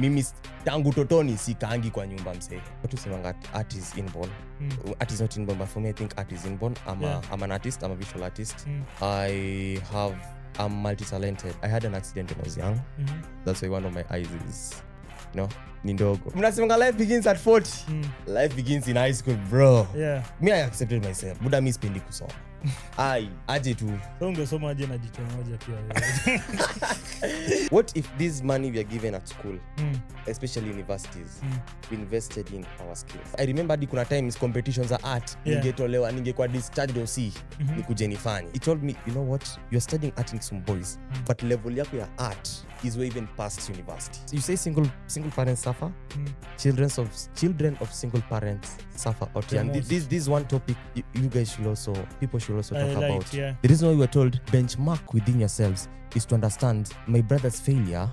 mimi tangu totoni sikaangi kwa nyumba msee. Watu semanga art is inborn. Art is not inborn, but for me I think art is inborn. I'm an artist, I'm a visual artist. I'm multi-talented. I had an accident when I was young. That's why one of my eyes is, ni ndogo. Mnasemanga life begins at 40. Life begins in high school, bro. Yeah. Me, I accepted myself. Buda mi sipendi kusoma. Aje tu. So ungesoma aje na jicho moja pia. What if this money we are given at school, especially universities, we invested in our skills? I remember kuna times competitions are art, ningetolewa, ningekuwa discharged OC, nikuje nifanye. He told me, you know what, you're studying art in some boys, but level yako ya art is way even past university. So you say single parents suffer? Children of single parents suffer out here. And this one topic you guys people should also talk about. The reason why we were told benchmark within yourselves is to understand my brother's failure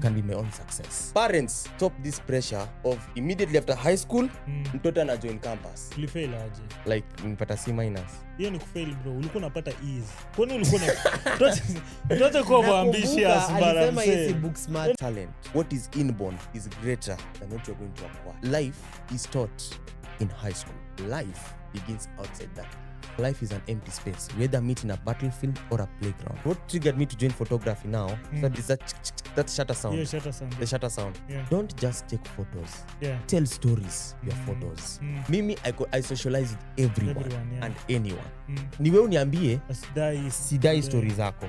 can be my own success. Parents, stop this pressure of immediately after high school, mtoto ana join campus. Ulifail aje? Like nipata C-. Hiyo ni kufail bro. Ulikuwa unapata E's. Kwani ulikuwa mtoto kwa ambitious bana. Alisema hizi book smart. Talent. What is inborn is greater than what you're going to acquire. Life is taught in high school. Life begins outside that. Life is an empty space. We either meet in a battlefield or a playground. What triggered me to join photography now is that shutter sound. Yeah, shutter sound. The shutter sound. Yeah. Don't just take photos. Yeah. Tell stories your photos. Mimi, I socialize with everyone and anyone. Niwe uniambie sidai stories zako.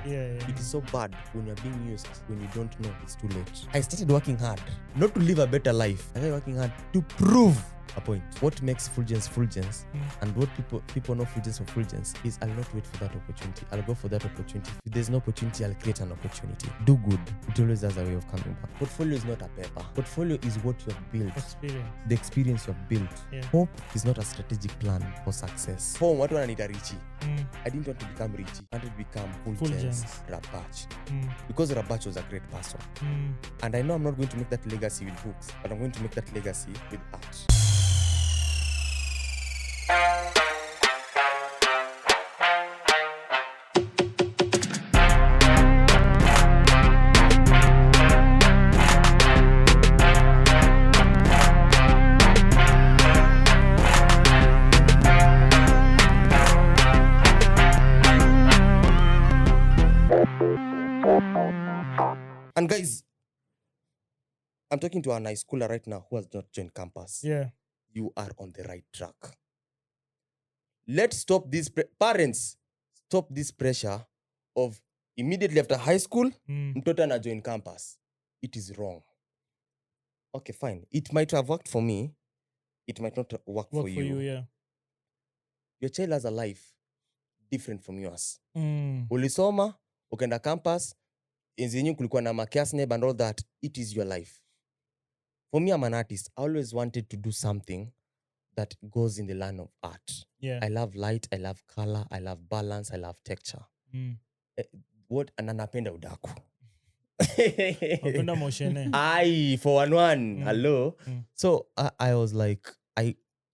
It is so bad when you're being used when you don't know it's too late. I started working hard, not to live a better life. I started working hard to prove a point. What makes Fulgence and what people know Fulgence is I'll not wait for that opportunity. I'll go for that opportunity. If there's no opportunity, I'll create an opportunity. Do good. It always has a way of coming back. Portfolio is not a paper. Portfolio is what you have built. Experience. The experience you have built. Yeah. Hope is not a strategic plan for success. Home, what want to Richie? I didn't want to become Richie. I wanted to become Fulgence Rabach. Because Rabach was a great person. And I know I'm not going to make that legacy with books, but I'm going to make that legacy with art. And guys, I'm talking to an high schooler right now who has not joined campus. Yeah. You are on the right track. Let's stop this. Parents, stop this pressure of immediately after high school, mtoto na join campus. It is wrong. Okay, fine. It might have worked for me. It might not work for you. Yeah. Your child has a life different from yours. Ulisoma, ukenda campus, enzi yenyu kulikuwa na makiasneb and all that. It is your life. For me, I'm an artist. I always wanted to do something that goes in the line of art. Yeah. I love light, I love color, I love balance, I love texture. Anapenda udaku. Napenda moshene. For one. Hello. So I was like,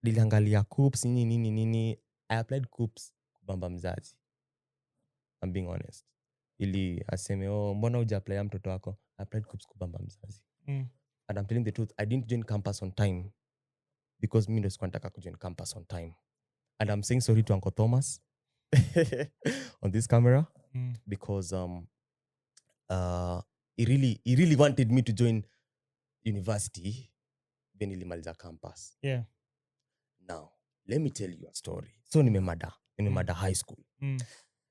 niliangalia coups, nini. I applied coups kubamba mzazi. I'm being honest. Ili aseme, mbona uja apply mtoto wako? I applied coups kubamba mzazi. And I'm telling the truth, I didn't join campus on time because me ndo sikuantaka kujoin campus on time. And I'm saying sorry to Uncle Thomas on this camera because he really wanted me to join university when nilimaliza campus. Yeah. Now, let me tell you a story. So nimemada high school.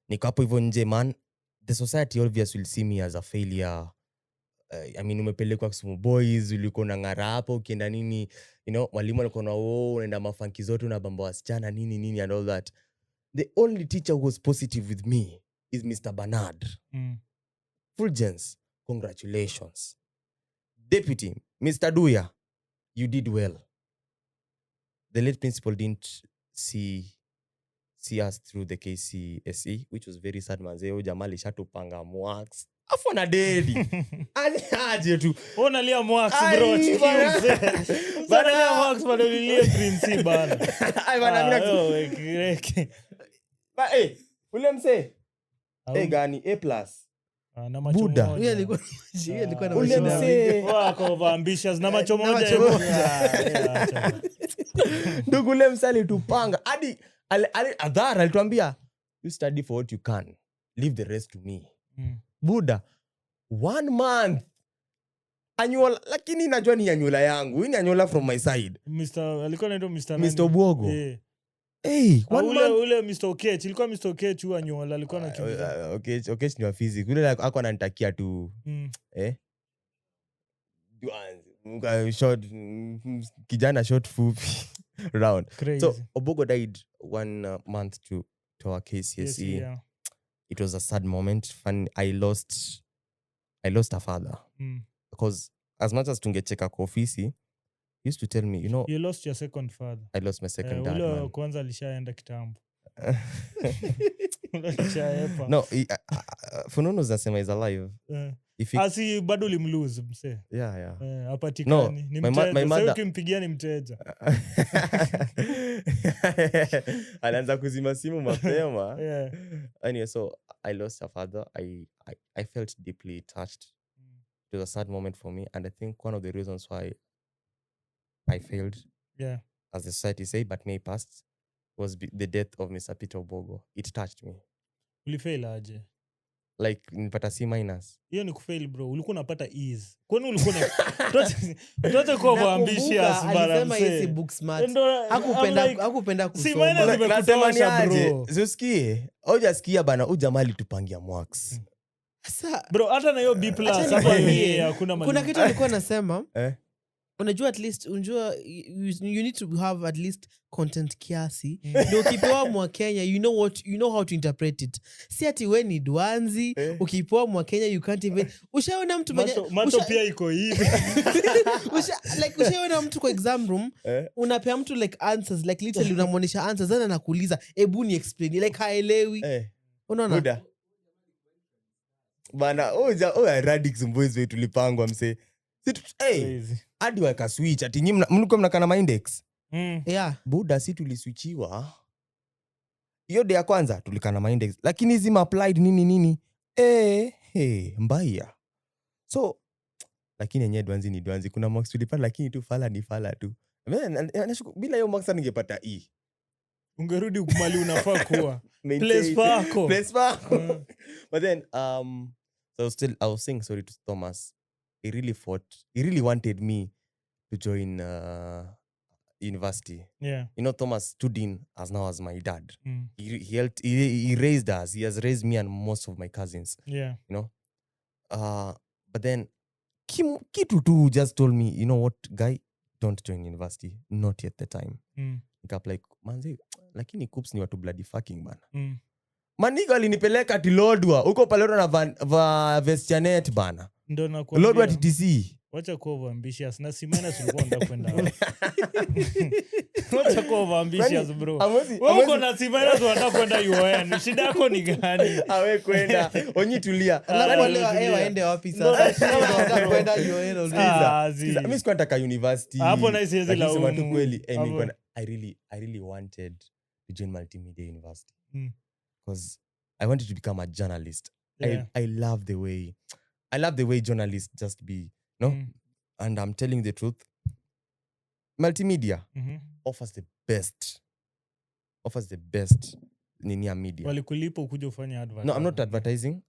Niko hapo hivyo nje, man. The society obviously will see me as a failure. I mean, umepelekwa Kisumu boys, ulikuwa unang'ara hapo, ukienda nini, mwalimu alikuwa na unaenda mafanki zote, unabamba wasichana nini and all that. The only teacher who was positive with me is Mr. Bernard. Fulgence, congratulations. Deputy, Mr. Duya, you did well. The late principal didn't see us through the KCSE, which was very sad. Manzeo jamali shatupanga mwax. Afona dedi. Aje tu. Unalia mwax bro. Bana lia mwax bado nilie prince bana. Bana mina. Ba ule mse. Gani A+. na macho Buddha. moja. Huyo alikuwa na Ule mashida msee. Wako over ambitious na macho Na moja. macho moja. Acha. Ndugu ule msali tupanga hadi adhara alituambia you study for what you can, leave the rest to me. Buddha 1 month annual, lakini najua ni annual yangu, hii ni annual from my side. Alikuwa anaitwa Mr. Mr. Bwogo. Eh. 1 month. Ule Mr. Okech, ilikuwa Mr. Okech huwa annual alikuwa anakimbia. Okay, ni wa physics. Ule ako ananitakia tu short, kijana short fupi round. Crazy. So Obogo died 1 month to our KCSE. Yes, yeah. It was a sad moment. I lost a father. Because as much as tungecheka kwa ofisi, he used to tell me, you lost your second father. I lost my second dad. Ule kwanza alishaenda kitambo. No, Fununu zasema is alive. Asi bado limlose mse. Yeah. Hapatikani. Ni mteja. My mother ukimpigia ni mteja. Anaanza kuzima simu mapema. Yeah. Anyway, so I lost a father. I felt deeply touched. It was a sad moment for me, and I think one of the reasons why I failed, as the society say, but may passed, was the death of Mr. Peter Obogo. It touched me. Ulifail aje? Like nipata C-. Hiyo ni kufail bro. Ulikuwa unapata E's. Kwani ulikuwa tuache kuwa ambitious bana. Alisema yeye book smart. Hakupenda kusoma. C- zimekutosha bro. Zusikie. Hujasikia bana, ujamali tupangia mwax. Sasa bro, hata na hiyo B+ hapa yeye hakuna mali. Kuna kitu alikuwa anasema. Unajua at least you need to have at least content kiasi. Ndio ukipewa mwa Kenya you know how to interpret it. Si ati wewe ni dwanzi, ukipewa mwa Kenya you can't even ushaona mtu macho pia iko hivi. Ushaona mtu kwa exam room, unapea mtu like answers, like literally unamuonesha answers then anakuuliza hebu ni explain, like haelewi. Unaona? Buda. Bana, radix boys wetu tulipangwa mse. Hadi waka switch ati nyinyi mlikuwa mnakana my index. Yeah. Buda si tuliswitchiwa. Hiyo day ya kwanza tulikana my index, lakini hizi applied nini. Mbaya. So lakini yenyewe dwanzi ni dwanzi, kuna marks tulipata lakini tu fala ni fala tu. Bila hiyo marks ningepata E. Ungerudi kumali unafaa kuwa. Place pako. But then so I was saying sorry to Thomas. He really wanted me to join university. Yeah. Thomas stood in as now as my dad. He raised us. He has raised me and most of my cousins. Yeah. But then Kitu tu just told me, you know what, guy, don't join university. Not yet the time. Nikap like, manzi, lakini Coops ni watu bloody fucking bana. Maniga alinipeleka tilodwa. Uko palodwa na Vestianet bana. Ndo nakwambia. Lodwa TTC. Wacha kuwa over ambitious. Na simena tulikuwa nda kwenda. Wacha kuwa over ambitious bro. Wewe uko na simena tunataka kwenda UN. Shida yako ni gani? Awe kwenda. Onyi tulia. Alafu waende wapi sasa? Tunataka kwenda UN. Mimi sikuwa nataka university. Hapo na siwezi la sema tu kweli. I really wanted to join multimedia university. Because I wanted to become a journalist. Yeah. I love the way journalists just be, no? And I'm telling the truth. Multimedia offers the best ninia media. Walikulipa ukuje ufanye advertising. No, I'm not advertising.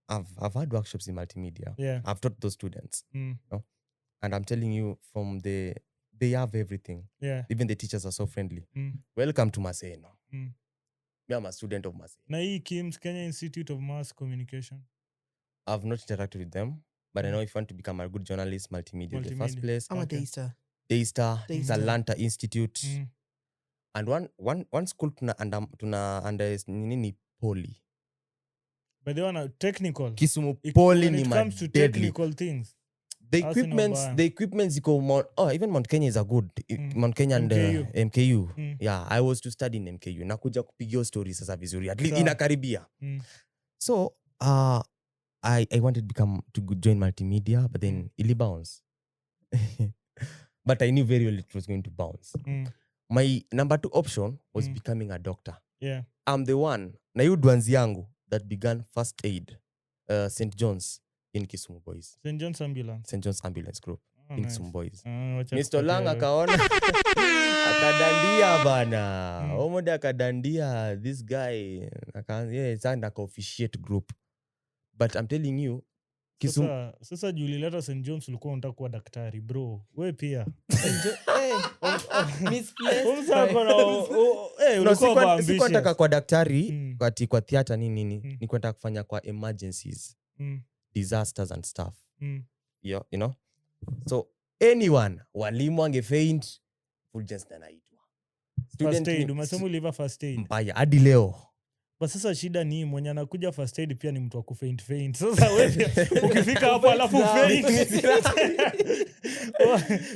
I've had workshops in multimedia. Yeah. I've taught those students. No? And I'm telling you, they have everything. Yeah. Even the teachers are so friendly. Welcome to Maseno. I'm a student of Maseno. Na hii KIMS, Kenya Institute of Mass Communication. I've not interacted with them, but I know if you want to become a good journalist, multimedia is the first place. I'm a Daystar. It's Atlanta Institute. And one school tuna under nini Poly. But they want technical. Kisumu Poly ni it comes to deadly. technical things. The equipments even Mount Kenya is a good Mount Kenya and MKU. Yeah, I was to study in MKU. Nakuja kupigia stories sasa vizuri. At least inakaribia. So I wanted to join multimedia, but then it bounced. But I knew very well it was going to bounce. My number 2 option was becoming a doctor. Yeah. I'm the one, na yu dwanzi yangu, that began first aid St John's in Kisumu Boys. St John's Ambulance. St John's Ambulance Group in Nice. Kisumu Boys. Wacha Mr. tupatie Lang wewe. akaona akadandia bana. Omode akadandia this guy akaanza officiate group. But I'm telling you Kisumu Sasa juu ulileta St John's ulikuwa unataka kuwa daktari bro. Wewe pia. Sikuwa nataka kwa daktari kwa theater nini. Nikuwa nataka kufanya kwa emergencies. Disasters and stuff. You know? So anyone walimu angefaint Fulgence na naitwa. First aid, umesema uliva first aid. Mbaya hadi leo. But sasa shida ni mwenye anakuja first aid pia ni mtu wa kufaint. Sasa wewe ukifika hapo alafu faint.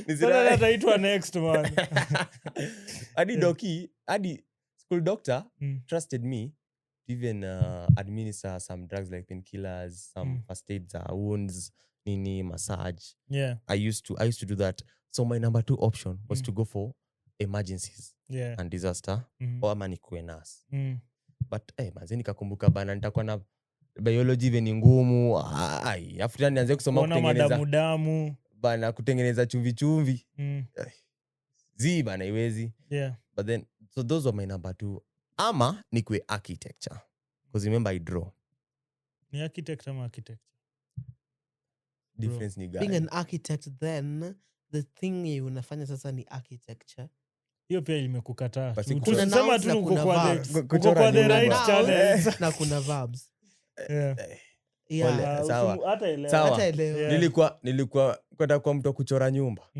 Sasa ataitwa next man. Hadi doki, hadi school doctor trusted me to even administer some drugs like painkillers, some first aid wounds, nini, massage. Yeah. I used to do that. So my number 2 option was to go for emergencies and disaster or ama nikuwe nurse. But manze nikakumbuka bana nitakuwa na biology ni ngumu. After nianze kusoma kutengeneza damu bana, kutengeneza chumvi. Bana iwezi. Yeah. But then so those were my number 2. Ama nikuwe architecture. Because remember I draw. Ni architect ama architecture? Difference ni gani? Being an architect then the thing you unafanya sasa ni architecture. Hiyo pia imekukataa. Kuna nouns na kuna verbs. Kwa the right channel na kuna verbs. Yeah. Sawa. Hata elewa. Nilikuwa kwenda kwa mtu kuchora nyumba.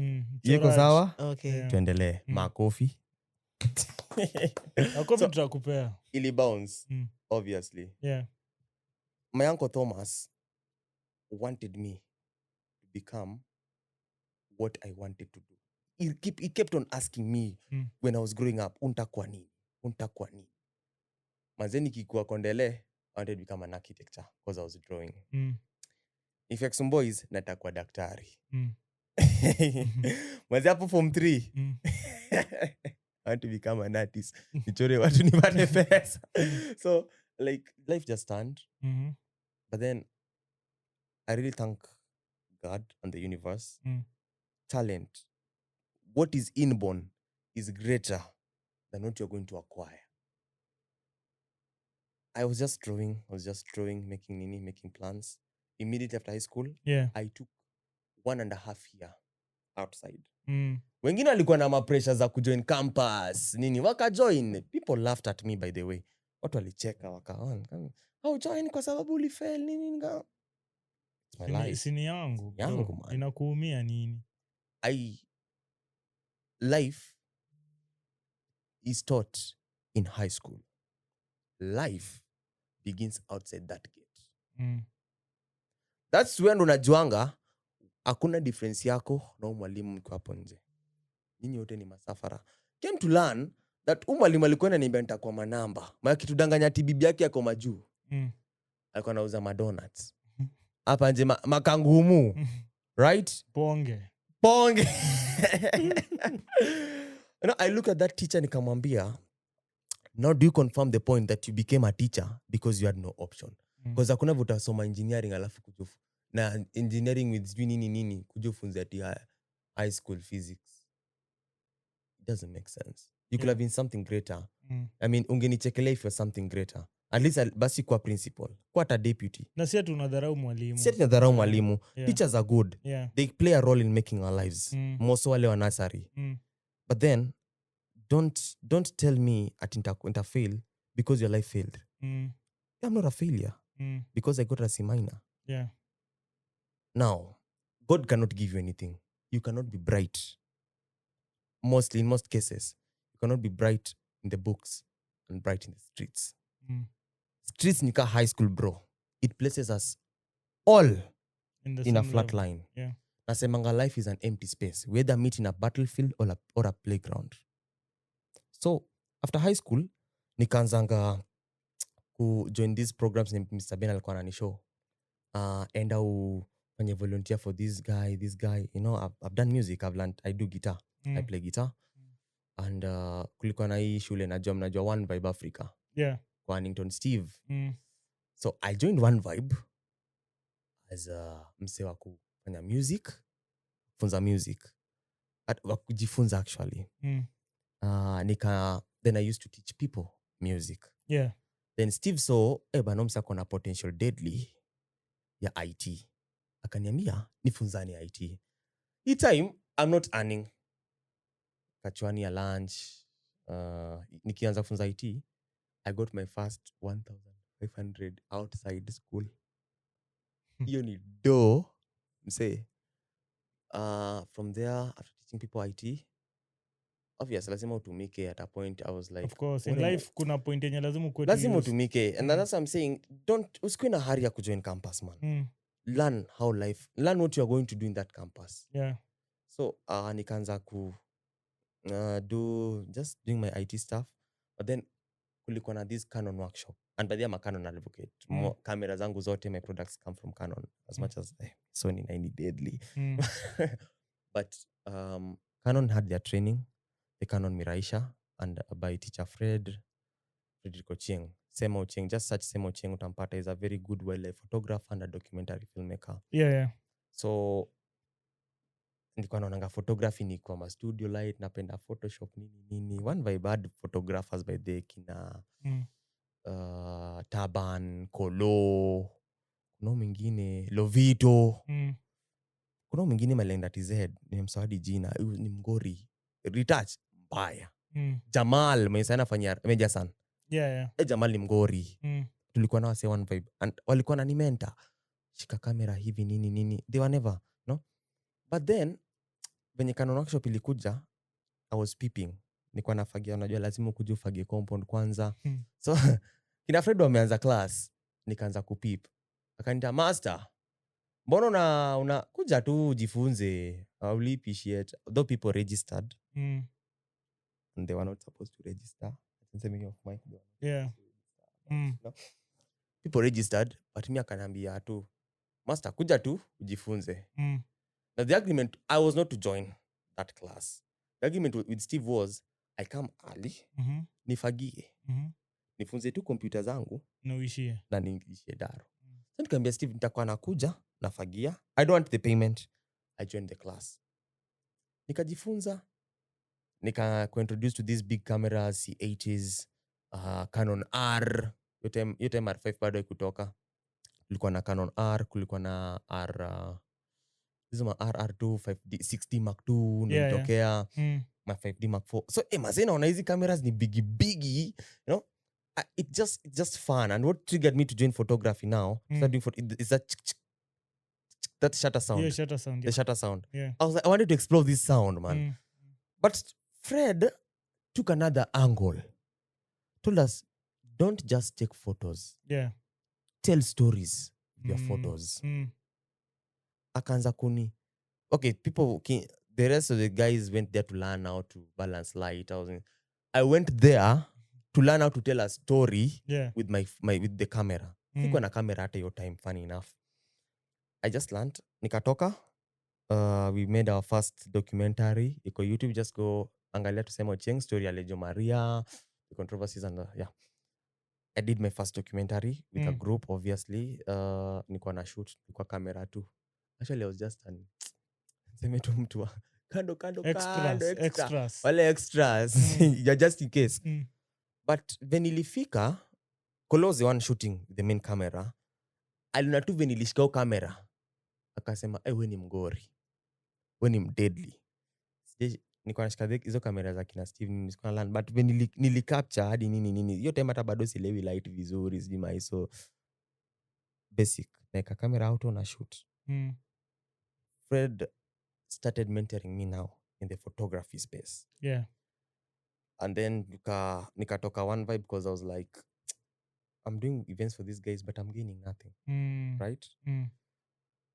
Iko sawa? Okay. Tuendelee. Makofi. Makofi tutakupea. Ili bounce obviously. Yeah. My uncle Thomas wanted me to become what I wanted to do. He kept on asking me when I was growing up, untakuwa nini? Manzeni kikuwa kondele, I wanted to become an architecture because I was drawing. If some boys, natakuwa daktari. Manze hapo form 3. I want to become an artist. Nichore watu nipate pesa. So like life just turned. But then I really thank God and the universe. Talent, what is inborn is greater than what you're going to acquire. I was just drawing, making plans. Immediately after high school, I took 1.5 years outside. Wengine walikuwa na mapressure za kujoin campus, nini, wakajoin. People laughed at me, by the way. Watu walicheka, wakaona. Join kwa sababu ulifail, nini. It's my life. Sini yangu man. Inakuumia nini? Life is taught in high school. Life begins outside that gate. That's when unajuanga hakuna difference yako na mwalimu mko hapo nje. Ninyi wote ni masafara. Came to learn that mwalimu alikuwa ananiambia nitakuwa manamba. Maana kitudanganya ati bibi yake yako majuu. Alikuwa anauza madonuts. Hapa nje makangumu. Right? Ponge. I look at that teacher nikamwambia, now do you confirm the point that you became a teacher because you had no option? Because hakuna vuta soma engineering alafu kujufu. Na engineering with nini kujufunza ati high school physics. It doesn't make sense. You could have been something greater. I mean, ungenichekelea if you're something greater. At least basi kwa principal, kwa ta deputy. Na si tunadharau mwalimu. Yeah. Teachers are good. Yeah. They play a role in making our lives. Most wale wa nursery. But then don't tell me at inta fail because your life failed. I'm not a failure because I got a C minor. Yeah. Now, God cannot give you anything. You cannot be bright. Mostly, in most cases, you cannot be bright in the books and bright in the streets. Streets nika high school, bro. It places us all in a flat line. Yeah. Nasemanga life is an empty space, whether meet in a battlefield or a playground. So, after high school, nikaanzanga ku join these programs named Mr. Ben alikuwa ananishow. And I volunteer for this guy. You know, I've done music. I do guitar. I play guitar. And kulikuwa na hii shule najua One Vibe Africa. Yeah. Kwa Annington Steve. So I joined One Vibe as a mse wa kufanya music, funza music. Wa kujifunza actually. Then I used to teach people music. Yeah. Then Steve saw bana msa kona potential deadly ya IT. Akaniambia nifunzani IT. Hii time I'm not earning. Kachwani ya lunch. Nikianza kufunza IT, I got my first 1,500 outside school. Hiyo ni do mse. From there, after teaching people IT, obviously lazima utumike. At a point I was like, of course in life kuna point yenye lazima uko lazima utumike. And that's what I'm saying, usikue na hurry ya kujoin campus, man. Learn what you are going to do in that campus. Yeah. So nikaanza ku doing my IT stuff. But then kulikuwa na this Canon workshop, and by the way I'm a Canon advocate. Camera zangu zote, my products come from Canon, as much as Sony 90 deadly. But Canon had their training, the Canon Miraisha, and by teacher Frederick Ochieng. Sema Ochieng, just search Sema Ochieng utampata. Is a very good wildlife photographer and a documentary filmmaker. Yeah. So nilikuwa naonanga photography ni kwa studio light, napenda Photoshop nini. One by bad photographers by the kina Taban, Kolo, kuna mwingine Lovito. Kuna mwingine Malenda TZ, nimemsawadi jina, ni mgori. Retouch mbaya. Jamal mwenye sana fanya Meja San. Yeah. Jamal ni mgori. Tulikuwa na wase one vibe, and walikuwa na nimenta. Shika kamera hivi nini. They were never, no? But then venye Canon workshop ilikuja, I was peeping. Nilikuwa nafagia, unajua lazima ukuje ufagie compound kwanza. So kina Fred wameanza class, nikaanza kupeep. Akaniita, master, mbona unakuja tu ujifunze? I will appreciate. Though people registered. And they were not supposed to register. Yeah. No? People registered, but me akaniambia tu, master, kuja tu ujifunze. Now the agreement, I was not to join that class. The agreement with Steve was, I come early, nifagie, nifunze tu kompyuta zangu, na niishie Daro. So nikamwambia Steve, nitakuwa nakuja, nafagia. I don't want the payment. I joined the class. Nikajifunza, introduced to these big cameras, C80s, Canon R. Yote R5 bado ikutoka. Kulikuwa na Canon R, kulikuwa na RR2, 5D, 6D Mark II, nilitokea, my 5D Mark IV. So, mazee naona hizi cameras ni biggie, you know? It's just fun. And what triggered me to join photography now, is that shutter sound. Yeah, shutter sound. The shutter sound. Yeah. I was like, I wanted to explore this sound, man. But Fred took another angle. Told us, don't just take photos. Yeah. Tell stories with your photos. Akaanza kuni. Okay, the rest of the guys went there to learn how to balance light. I went there to learn how to tell a story with with the camera. Sikuwa na camera hata hiyo time, funny enough. I just learned. Nikatoka. We made our first documentary. Iko YouTube, just go angalia tusema Ochieng, story ya Lejo Maria, the controversies and I did my first documentary with a group, obviously. Nilikuwa na shoot kwa camera tu. Actually I was just sema tu mtu kando extras. Wale extras. You're just in case. But when ilifika, Koloze one shooting the main camera, alina tu when ilishika camera, akasema, we ni mgori. We ni mdeadly. Nilikuwa nashika hizo kamera za kina Steve, nilikuwa na learn, but when nilicapture hadi nini. Hiyo time hata bado silewi light vizuri, sijima ISO basic. Naeka camera auto na shoot. Fred started mentoring me now in the photography space. Yeah. And then nikatoka one vibe because I was like, I'm doing events for these guys but I'm gaining nothing. Right?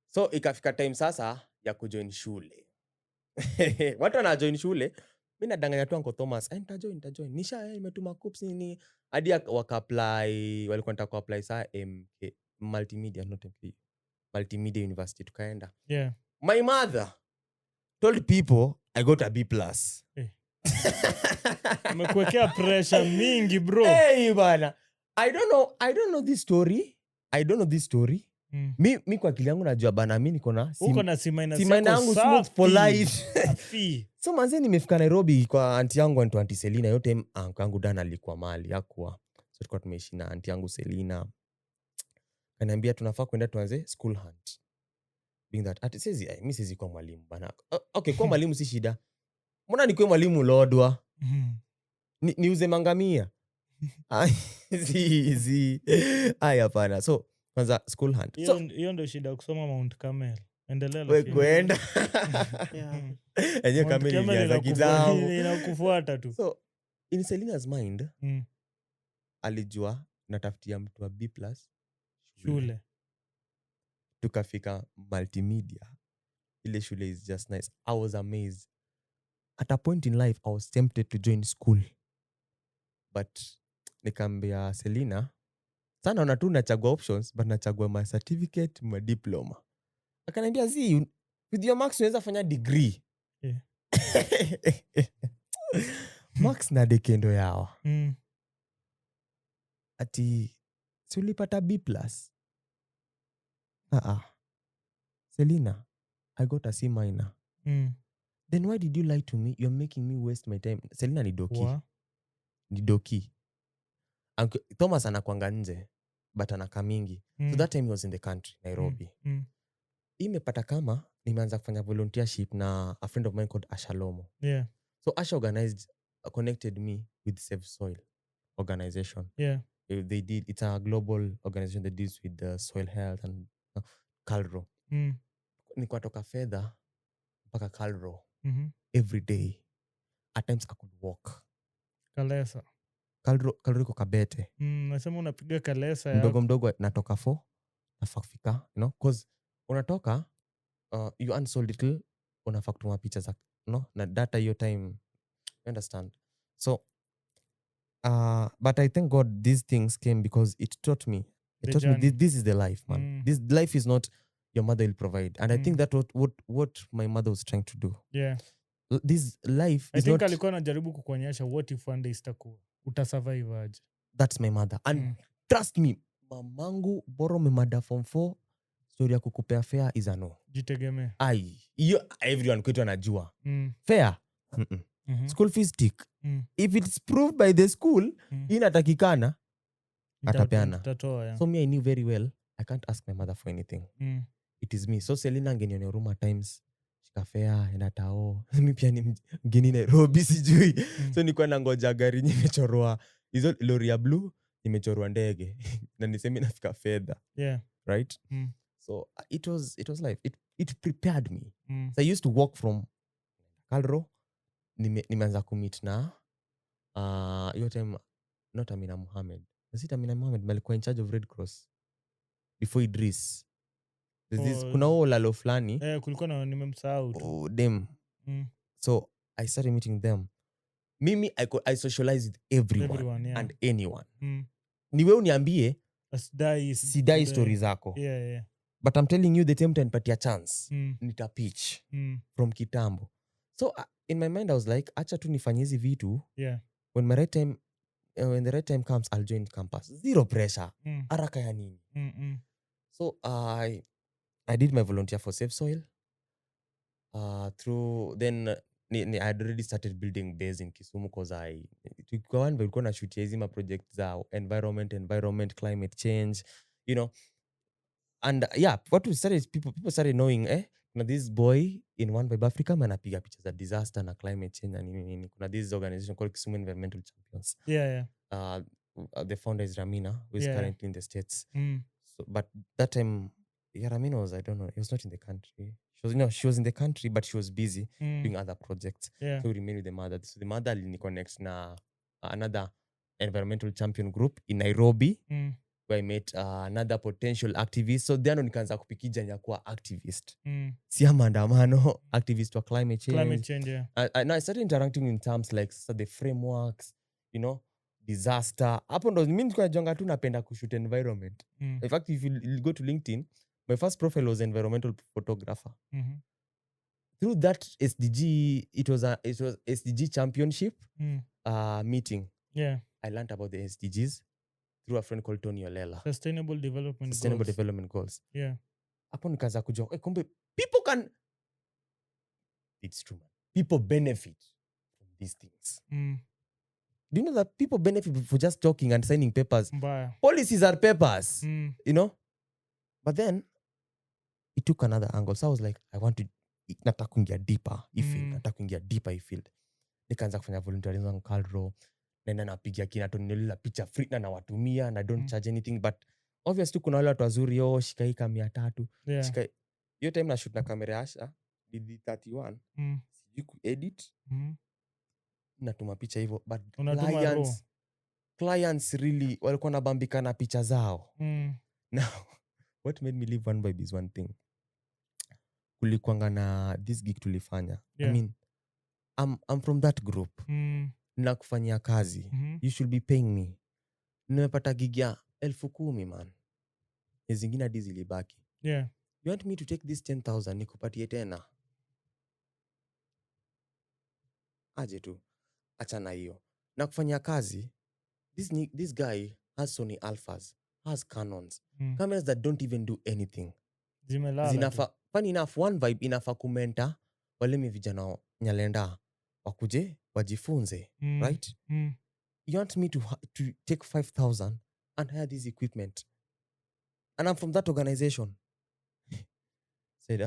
So ikafika time sasa ya kujoin shule. Watu wana join shule, mimi nadanganya tu Uncle Thomas, nitajoin. Nimetuma coups nini hadi waka-apply, walikuwa nataka ku-apply saa multimedia, not MK. Multimedia University tukaenda. Yeah. My mother told people I got a B+. Umekuwekea pressure mingi, bro. Hey bana. I don't know this story. mi kwa akili yangu najua bana mi niko na uko na C- yangu smooth for safi. life Safi. so manze nimefika Nairobi kwa anti yangu anti anti Selina yote anko yangu Dan alikuwa mali hakuwa so tulikuwa tumeishi na anti yangu Selina kaniambia tunafaa kwenda tuanze school hunt being that ati mimi siwezi kuwa mwalimu bana okay kwa mwalimu si shida mbona nikuwe mwalimu lodwa niuze mangamia ai hapana so kwanza school hunt so hiyo ndio shida kusoma Mount Carmel. Endelea we lakini. kwenda Yeah. enyewe Mount kamili Carmel ilianza kitambo inakufuata tu. so in Selina's mind Mm. alijua natafutia mtu wa B+ Shule. tukafika multimedia ile shule is just nice. I was amazed at a point in life I was tempted to join school but nikaambia Selina sana naona tu nachagua options but nachagua my certificate my diploma akaniambia with your marks unaweza fanya degree Yeah. marks na dekendo yawa Mm. ati si ulipata B+. Selina, I got a C-. Then why did you lie to me? You're making me waste my time. Selina ni doki. Wa? Ni doki. Thomas anakuanga nje but anaka mingi. So that time he was in the country, Nairobi. Imepata kama nimeanza kufanya volunteership na a friend of mine called Ashalomo. Yeah. So Asha connected me with Save Soil organization. Yeah. It's a global organization that deals with the soil health and Calro. Nilikuwa toka fedha mpaka Calro every day. At times I could walk. Kalesa. Calro iko Kabete. Nasema unapiga Kalesa mdogo natoka 4 nafaa kufika, cause unatoka you earn so little unafaa kutuma picha za na data hiyo time, you understand. So but I thank God these things came because it taught me this is the life, man. This life is not your mother will provide, and I think that what my mother was trying to do. Yeah. This life I is think not. alikuwa anajaribu kukuonyesha what if one day itakuwa utasurvive aje. That's my mother, and trust me, mamangu boro memada form 4 story ya kukupea fare is a no. Jitegemea. Everyone kwetu anajua. Fare. School fees tick. If it's proved by the school inatakikana atapeana. Yeah. So me I knew very well I can't ask my mother for anything. It is me. So Selina ngenione huruma times shika fare enda tao. Mimi pia ni mgeni Nairobi sijui. So nilikuwa nangoja gari nimechorwa hizo lori ya blue nimechorwa ndege na niseme nafika fedha. Yeah. Right? So it was life. It prepared me. So I used to walk from Calro nimeanza kumit na your time not Amina Mohammed. Was it Amina Mohammed? Alikuwa in charge of Red Cross before Idris. Kuna lalo fulani. Kulikuwa na nimemsahau tu. Them. So I started meeting them. Mimi I socialize with everyone and anyone. Niwe uniambie sidai story zako. Yeah. But I'm telling you the time utanipatia chance. Nita pitch from kitambo. So in my mind I was like acha tu nifanye hizi vitu. Yeah. When the right time comes I'll join campus. Zero pressure. Haraka ya nini. So I did my volunteer for Save Soil. Through then I had already started building base in Kisumu because tulikuwa na shoot hizi ma project za environment, climate change, and what we started, people started knowing this boy in One Vibe Africa anapiga picha za disaster na climate change na nini. Kuna this organization called Kisumu Environmental Champions. Yeah. The founder is Ramina, who is currently in the States. So, but that time Ramina was, I don't know, he was not in the country. She was in the country, but she was busy doing other projects. Yeah. So we remained with the mother. So the mother alini connect na another environmental champion group in Nairobi, where I met another potential activist. So then nikaanza kupikija nyakuwa activist. Siya maandamano, activist for climate change. Climate change, yeah. I started interacting in terms like the frameworks, disaster. Hapo ndo mimi nilikuwa najonga tu napenda kushoot environment. In fact, if you go to LinkedIn, my first profile was environmental photographer. Through that SDG, it was SDG championship meeting. Yeah. I learned about the SDGs through a friend called Tony Olela. Sustainable development Development Goals. Yeah. Hapo nikaanza kujua, kumbe people can, it's true man. People benefit from these things. Do you know that people benefit for just talking and signing papers? Mbaya. Policies are papers, you know? But then, it took another angle. So I was like, I want to, nataka kuingia deeper hii field. Nikaanza kufanya volunteerism on Calro. Nenda napigia kina Tonilila picha free na nawatumia and I don't charge anything. But obviously kuna wale watu wazuri, shika hii kama 300. Yeah. Shika hiyo time na shoot na kamera ya Asha, DD31. Sijui kuedit. Natuma picha hivyo. But clients really walikuwa nabambika na picha zao. Now, what made me leave One Vibe is one thing. Kulikuanga na this gig tulifanya. Yeah. I mean, I'm from that group. Na kufanyia kazi. You should be paying me. Nimepata gig ya 10,000 man. Zingine hadi zilibaki. Yeah. You want me to take this 10,000 nikupatie tena? Aje tu. Achana hiyo. Na kufanyia kazi, this guy has Sony Alphas, has Canons. Cameras that don't even do anything. Zimelala. Funny enough, One Vibe inafa kumenta wale vijana Nyalenda wakuje wajifunze, right? You want me to take 5,000 and hire this equipment, and I'm from that organization. Said,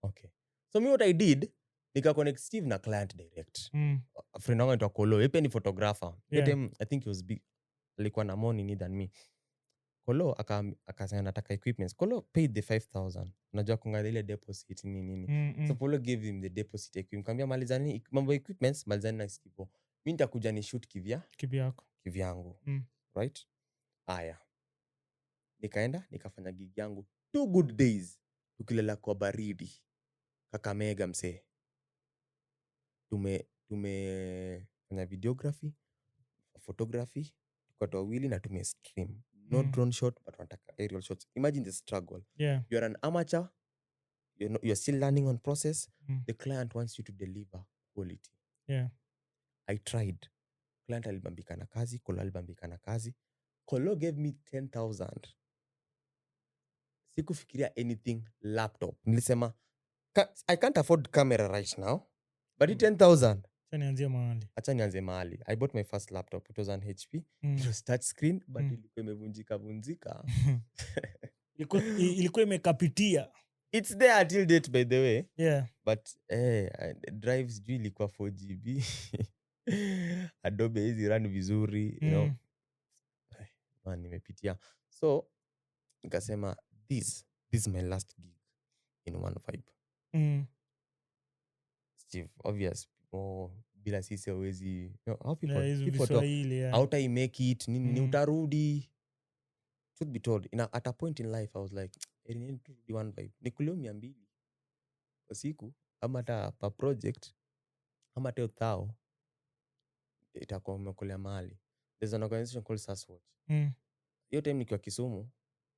okay. So me what I did, nika connect Steve na client direct. A friend wangu anaitwa Kolo, yeye ni photographer. Yeah. I think he was big, alikuwa na more need than me. Kolo akasema nataka equipments. Kolo paid the 5,000. Unajua kunga ile deposit nini. So Kolo gave him the deposit equipment. Kambia malizani mambo equipments, malizani na Steve. Mimi nitakuja ni shoot kivyangu. Right? Aya. Nikaenda nikafanya gig yangu 2 good days. Tukilela kwa baridi. Kakamega msee. Tumefanya videography, photography, tukatoa wili na stream. Not drone shot, but wanataka aerial shots. Imagine the struggle. Yeah. You're an amateur. You're still learning on process. The client wants you to deliver quality. Yeah. I tried. Client alibambika na kazi, Kolo alibambika na kazi. Kolo gave me 10,000. Sikufikiria anything laptop. Nilisema, I can't afford camera right now. But 10,000. Acha nianze mahali. I bought my first laptop. It was an HP. It was touch screen, but ilikuwa imevunjika. Ilikuwa imekapitia. It's there until date, by the way. Yeah. But drives juu ilikuwa 4GB. Adobe hizi run vizuri, you know. Man, nimepitia. So, nikasema, this is my last gig in One Vibe. Steve, obvious. Bila sisi hawezi, how people talk, how I make it, nini utarudi. Should be told, at a point in life I was like, I need to do One Vibe. Nikulio 200 kwa siku, ama hata per project, ama hata uthao, itakuwa umekolea mahali. There's an organization called SASWatch. Hiyo time nikiwa Kisumu,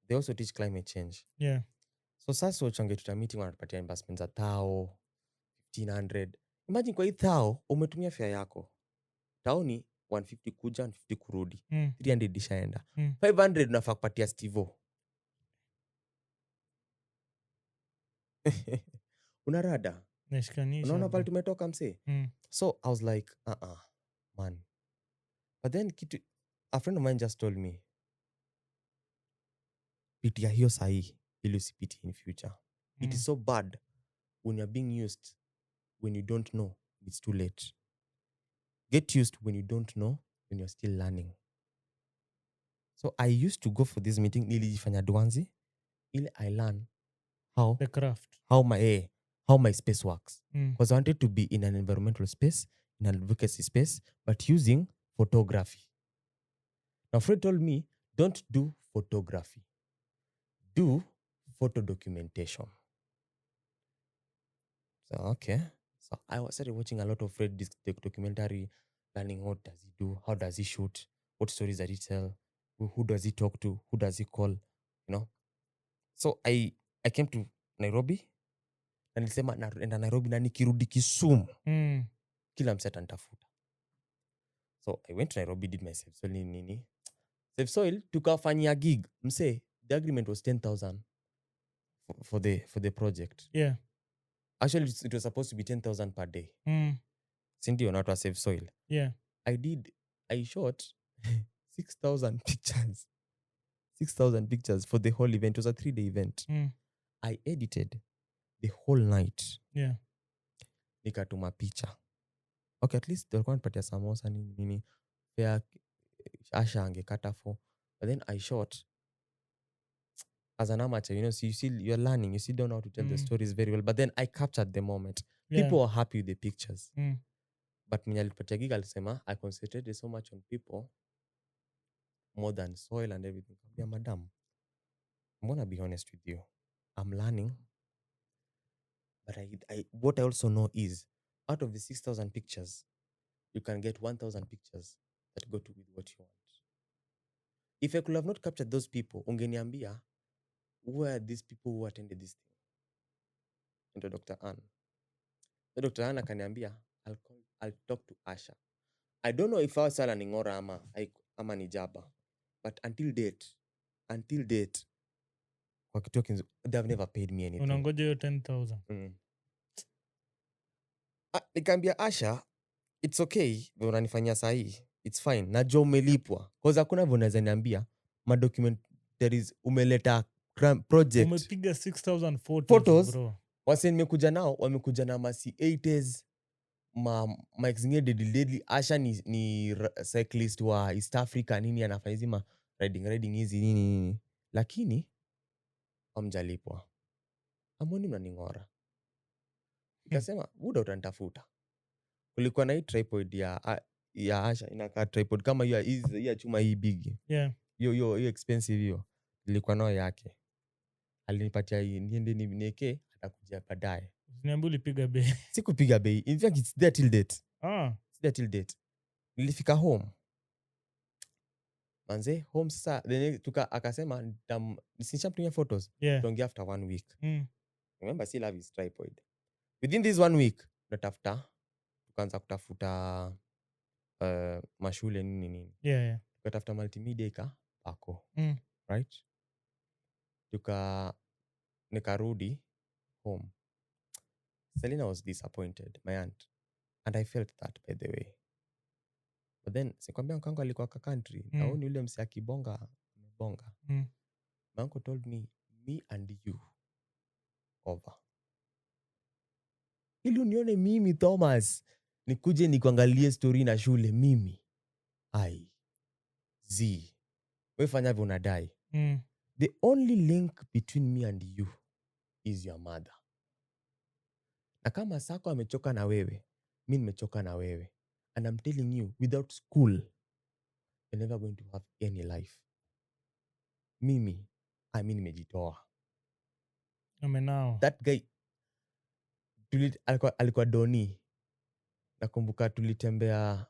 they also teach climate change. Yeah. So SASWatch wangetuta meeting, wanatupatia investments za thao, 1,500. Imagine kwa hii thao, umetumia fare yako. Thao ni 150 kuja, 150 kurudi. 300 ishaenda. 500 unafaa kupatia Stevo. Unarada. Unaona pale tumetoka msee. So I was like, man. But then a friend of mine just told me, pitia hiyo sahi ili usipiti in future. It is so bad when you're being used when you don't know it's too late. Get used when you don't know when you're still learning. So I used to go for this meeting nilijifanya dwanzi ili I learn how the craft, how my space works. Because I wanted to be in an environmental space, in an advocacy space, but using photography. Now Fred told me, don't do photography. Do photo documentation. So okay. So I started watching a lot of Fred documentary, learning what does he do, how does he shoot, what stories does he tell, who does he talk to, who does he call, you know. So I came to Nairobi, na nilisema naenda Nairobi na nikirudi Kisumu. Kila mseta nitafuta. So I went to Nairobi, did myself so nini. Save soil tukafanyia gig mse. The agreement was 10,000 for the project. Yeah. Actually it was supposed to be 10,000 per day. Sindio not to save soil. Yeah. I shot 6,000 pictures. 6,000 pictures for the whole event. It was a 3-day event. I edited the whole night. Yeah. Nikatuma picha. Okay, at least walikuwa wanapatia samosa nini. Fair Asha angekata for. But then I shot as an amateur, you're learning. You still don't know how to tell the stories very well. But then I captured the moment. Yeah. People were happy with the pictures. But mwenye alipatia gig alisema I concentrated so much on people more than soil and everything. Yeah, madam, I'm gonna be honest with you. I'm learning. But what I also know is out of the 6,000 pictures, you can get 1,000 pictures that go to with what you want. If I could have not captured those people, ungeniambia, who are these people who attended this thing? And Dr. Ann. So Dr. Ann akaniambia, I'll talk to Asha. I don't know if I was selling ngora ama ni jaba. But until date, they have never paid me anything. Unangoja hiyo 10,000. Nikaambia Asha, it's okay, unanifanyia sahi. It's fine. Najua umelipwa. Cause hakuna vile unaweza niambia documentaries umeleta project. Umepiga 6,000 photos bro. Wase nimekuja nao, wamekuja na masi 80s. Mike zingine deadly. Asha ni cyclist wa East Africa nini anafanya hizi riding hizi nini. Lakini hamjalipwa. Amoni mnaningora. Nikasema, buda utanitafuta. Kulikuwa na hii tripod ya Asha inakaa tripod kama hiyo chuma hii big. Yeah. Hiyo expensive hiyo. Nilikuwa nayo yake. Alinipatia niende niweke atakuja baadaye. Niambia ulipiga bei. Sikupiga bei. In fact it's there till date. It's there till date. Nilifika home. Manze home sasa akasema nishamtumia photos. Tuongea after 1 week. Remember still have his tripod. Within this 1 week tukaanza kutafuta mashule nini. Yeah. Tukatafuta multimedia pako. Right? Nikarudi home. Selina was disappointed, my aunt. And I felt that, by the way. But then, sikwambia mkango alikuwa kwa country. Naoni ule msi akibonga. My uncle told me and you, over. Ili unione mimi, Thomas. Nikuje nikuangalie story na shule, mimi. Wefanya vyo unadai. The only link between me and you is your mother. Na kama Sako amechoka na wewe, mimi nimechoka na wewe. And I'm telling you, without school, you're never going to have any life. Mimi, nimejitoa. Amenao. That guy, alikuwa Doni. Nakumbuka tulipanda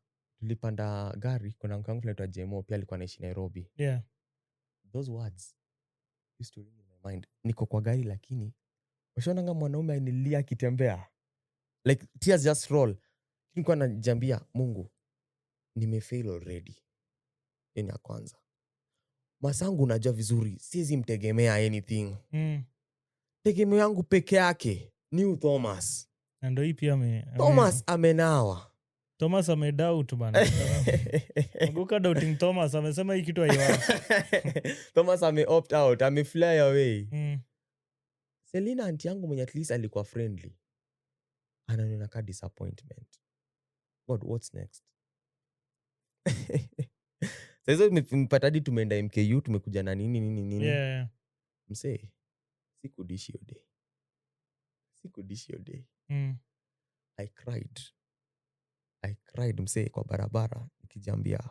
gari, kuna mkangu tunaitwa Jemo, pia alikuwa anaishi Nairobi. Yeah. Those words used to ring in my mind. Niko kwa gari lakini ushaonanga mwanaume anilia akitembea. Like tears just roll. Nilikuwa najambia Mungu, nimefail already. Yeni ya kwanza. Masangu unajua vizuri, siwezi mtegemea anything. Tegemeo yangu peke yake ni Thomas. Ndio hii pia Thomas amenawa. Thomas amedoubt bana. Ngoka doubting Thomas amesema hii kitu haiwa. Thomas opt out, fly away. Selina auntie yangu mwenye at least alikuwa friendly. Ananiona ka disappointment. God, what's next? Sasa tumepata hadi tumeenda MKU, tumekuja na nini. Yeah. Msee, sikudishi hiyo day. I cried msee kwa barabara nikijambia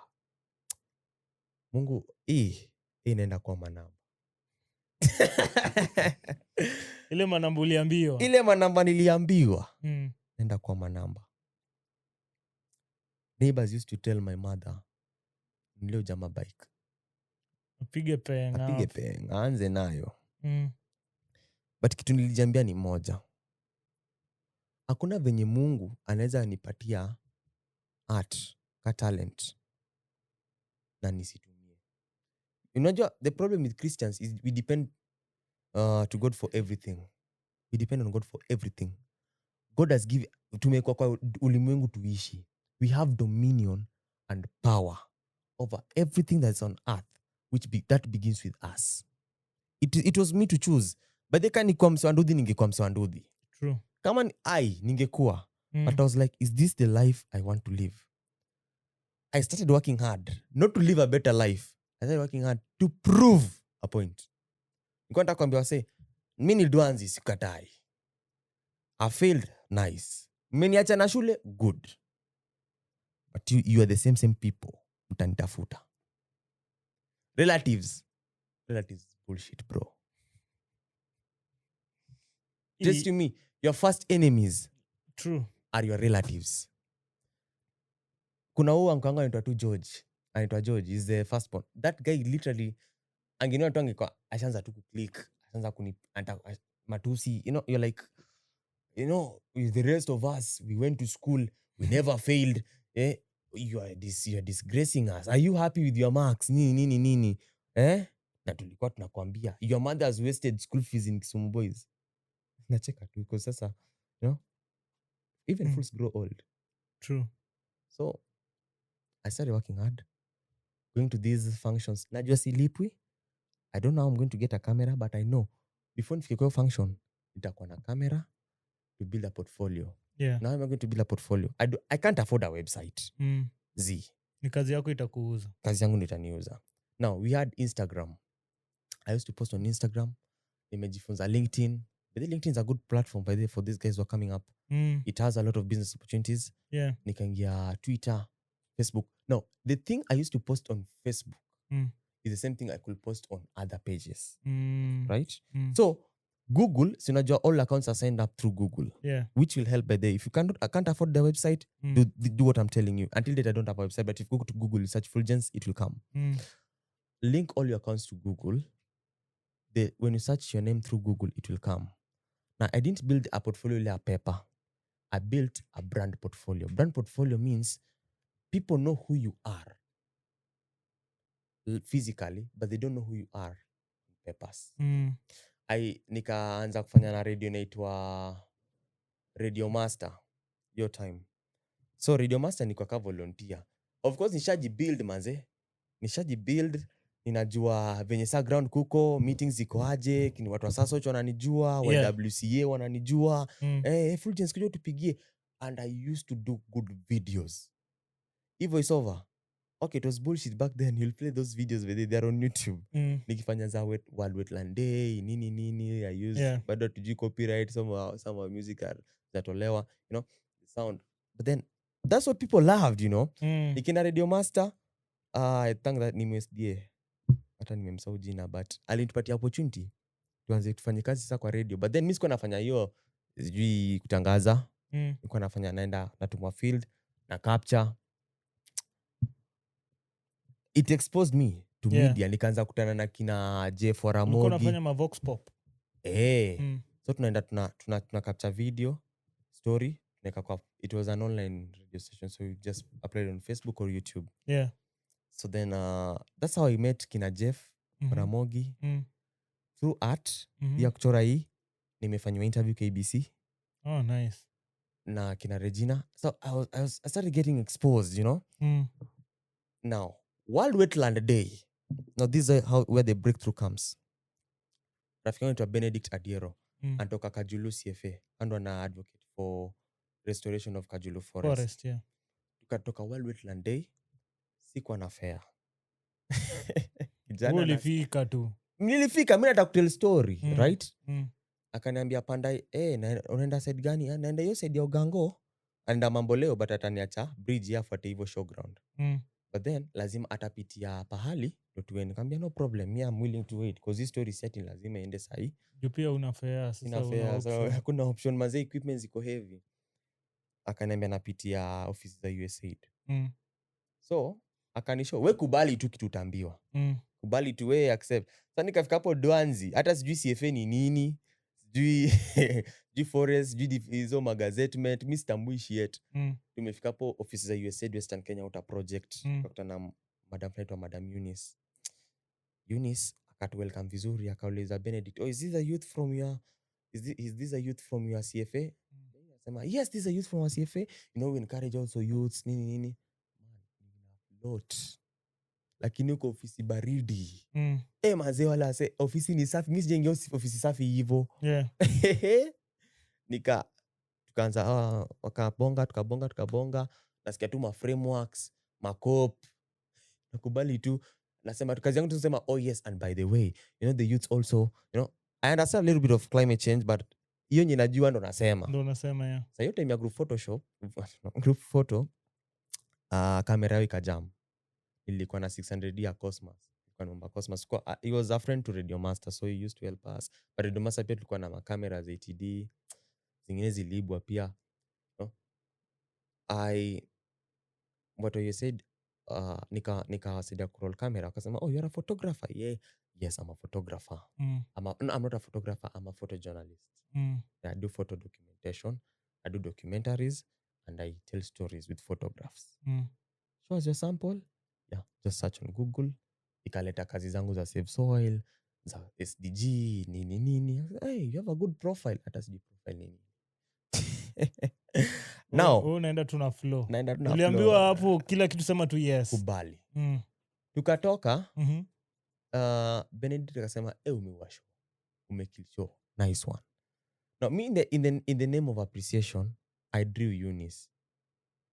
Mungu, hii inaenda kwa manamba. Ile manamba uliambiwa. Ile manamba niliambiwa. Nenda kwa manamba. Neighbors used to tell my mother, nilio jama bike. Apige penga. Aanze nayo. But kitu nilijambia ni moja. Hakuna venye Mungu anaweza nipatia art, ka talent, na nisitumie. Unajua the problem with Christians is we depend to God for everything. We depend on God for everything. God has given, tumekuwa kwa ulimwengu tuishi. We have dominion and power over everything that's on earth, that begins with us. It was me to choose. But they can't kwa mswanduthi, ningekuwa mswanduthi. True. Kama ningekuwa. But I was like, is this the life I want to live? I started working hard, not to live a better life. I started working hard to prove a point. Nikuwa nataka kuambia wase, mimi niliduanzi sikatai. I failed, nice. Mmeniacha na shule, good. But you are the same people. Mtanitafuta. Relatives, bullshit, bro. Just to me, your first enemies True. Are your relatives. Kuna huyu ankwanga anaitwa tu George. Anaitwa George is the first born. That guy literally anginua tu angekuwa ashaanza tu kuclick, ashaanza matusi, you're like, with the rest of us, we went to school, we never failed. You are disgracing us. Are you happy with your marks? Nini. Na tulikuwa tunakwambia your mother has wasted school fees in Kisumu boys. Nacheka tu because sasa, even fools grow old. True. So I started working hard, going to these functions. Najua silipwi. I don't know how I'm going to get a camera, but I know before nifike kwa function nitakuwa na camera to build a portfolio. Yeah. Now I'm going to build a portfolio. I can't afford a website. Ni kazi yako itakuuza. Kazi yangu nitaniuza. Now we had Instagram. I used to post on Instagram. Nimejifunza LinkedIn. But LinkedIn is a good platform by the way for these guys who are coming up. It has a lot of business opportunities. Yeah. Nikaingia Twitter, Facebook. Now, the thing I used to post on Facebook is the same thing I could post on other pages. Right? So, Google, sinajua all accounts are signed up through Google. Yeah. Which will help by the if you can't afford the website, do what I'm telling you. Until date I don't have a website, but if you go to Google, you search Fulgence, it will come. Link all your accounts to Google. When you search your name through Google, it will come. Now, I didn't build a portfolio like a paper. I built a brand portfolio. Brand portfolio means people know who you are physically, but they don't know who you are on papers. Nikaanza kufanya na radio inaitwa Radio Master your time. So Radio Master ni kwa volunteer. Of course nishajibuild manze. Ninajua venye sa ground kuko, meetings ziko aje, kini watu wa Sasoch wananijua, YWCA wananijua. Fulgence kuja tupigie. And I used to do good videos. Voice over. Okay, it was bullshit back then. You'll play those videos where they're on YouTube. Nikifanya za World Wetland Day, nini. I use bado tujui copyright, some of music are zatolewa, the sound. But then that's what people loved, Nikina Radio Master, I think that ni MSDA. Hata nimemsahau jina, but alinipatia opportunity tuanze tufanye kazi sasa kwa radio. But then mimi sikuwa nafanya hiyo sijui kutangaza. Nilikuwa nafanya naenda natumwa field na capture. It exposed me to media. Nikaanza kutana na kina Jeff Waramogi. Ulikuwa unafanya ma vox pop. So tunaenda tuna capture video story. It was an online radio station, so you just upload on Facebook or YouTube. Yeah. So then that's how I met kina Jeff Waramogi. Through art ya kuchora hii nimefanywa interview KBC. Oh, nice. Na kina Regina. So I started getting exposed, Now, World Wetland Day. Now this is where the breakthrough comes. Rafiki yangu Benedict Adiero anatoka Kajulu CFA and wana advocate for restoration of Kajulu Forest. Yeah. Tukatoka World Wetland Day, sikuwa na fare. Ulifika tu. Nilifika, mimi nataka kutell story, right? Akaniambia panda, unaenda side gani? Naenda hiyo side ya Ogango. Anaenda Mamboleo, but ataniacha bridge yafuate hivyo showground. But then lazima atapitia pahali ndo tuende. Nikamwambia no problem, me I'm willing to wait because this story set lazima iende sahi. Pia una fare sasa. So hakuna option, maze equipment ziko heavy. Akaniambia napitia office za USAID. So akanishow we kubali tu kitu utaambiwa. Kubali tu we accept. Sasa nikafika hapo Dwanzi, hata sijui CFA ni nini, sijui forest, sijui hizo magazetment, mimi sitambui shit. Tumefika hapo office za USAID Western Kenya Water Project. Tukakutana na Madam Eunice. Eunice akatuwelcome vizuri, akauliza Benedict, is this a youth from your CFA? Sema, yes, this is a youth from our CFA. We encourage also youths, nini. Lot. Lakini uko ofisi baridi. Mazee wala se ofisi ni safi. Mimi sijaingia ofisi safi hivyo. Yeah. Tukaanza tukabonga. Nasikia tu ma frameworks, makop. Nakubali tu. Nasema kazi yangu tunasema, oh yes, and by the way, the youths also, I understand a little bit of climate change, but hiyo nye najua ndo nasema. Yeah. Sasa hiyo time ya group photo, kamera yao ikajam. Nilikuwa na 600D ya Cosmos. He was a friend to Radio Master, so he used to help us. But Radio Master pia tulikuwa na makamera za 80D. Zingine zilibwa pia. What you said, nikawasaidia kuroll camera. Wakasema, oh, you're a photographer? Yeah. Yes, I'm a photographer. I'm not a photographer, I'm a photojournalist. I do photo documentation, I do documentaries, and I tell stories with photographs. Show us your sample. Yeah, just search on Google. Ikaleta kazi zangu za Save Soil, za SDG, nini. Hey, you have a good profile. Hata sijui profile nini. Now, unaenda tuna flow. Uliambiwa hapo kila kitu sema tu yes. Kubali. Tukatoka, Benedict akasema, umewasho. Umekill show. Nice one. Now, me in the name of appreciation, I drew Eunice.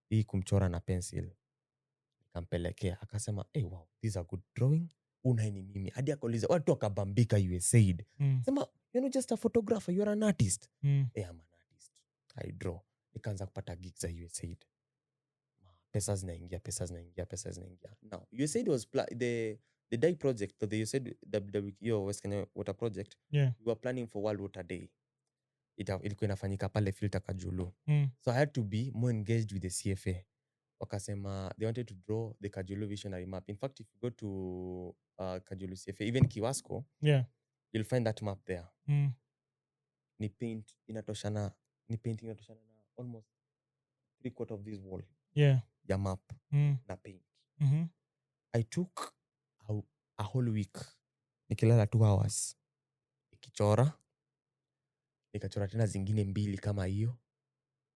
Hii kumchora na pencil. Nikampelekea. Akasema, wow, this is a good drawing. Unaini mimi. Hadi akauliza, watu wakabambika USAID. Sema, you're not just a photographer, you're an artist. I'm an artist. I draw. Nikaanza kupata gigs za USAID. Pesa zinaingia. Now, USAID was the DAI project, the USAID West Kenya Water Project. Yeah. We were planning for World Water Day. Ilikuwa inafanyika pale filter Kajulu. So I had to be more engaged with the CFA. Wakasema, they wanted to draw the Kajulu visionary map. In fact, if you go to Kajulu CFA, even Kiwasko, yeah, you'll find that map there. Ni painting inatoshana na almost 3/4 of this wall. Yeah. Ya map na paint. I took a whole week. Nikilala 2 hours. Nikachora tena zingine 2 kama hiyo.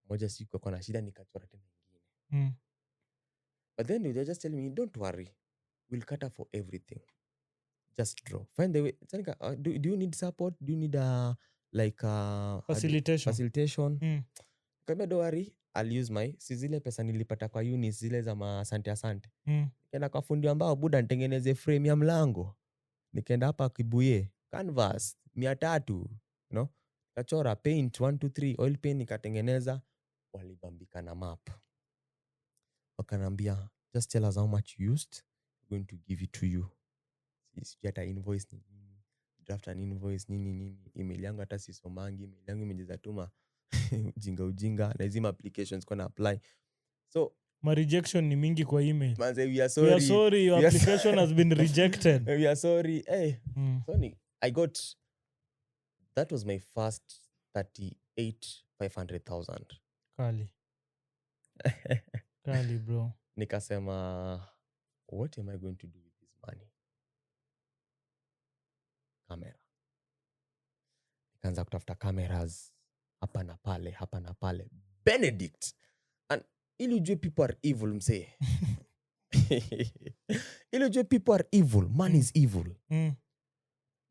Moja siku kwa na shida nikachora tena nyingine. But then they just tell me, don't worry. We'll cater for everything. Just draw. Find the way. Do you need support? Do you need facilitation? Kama don't worry, I'll use my zile pesa nilipata kwa Eunice zile za asante. Nikaenda kwa fundi ambao buda nitengeneze frame ya mlango. Nikaenda hapa Kibuye, canvas 300, kachora paint 1 2 3 oil paint nikatengeneza. Walibambika na map. Wakanambia, just tell us how much you used. We're going to give it to you. Get an invoice nini. Draft an invoice nini. Email yangu hata sisomangi. Email yangu imejaza tuma ujinga na hizi applications kwa na apply. So my rejection ni mingi kwa email. Manze, we are sorry your application has been rejected. We are sorry. Sorry. That was my first 38,500,000. Kali bro. Nikasema, what am I going to do with this money? Camera. Nikaanza kutafuta cameras hapa na pale. Benedict. And ili ujue people are evil, msee. Ili ujue people are evil. Man is evil.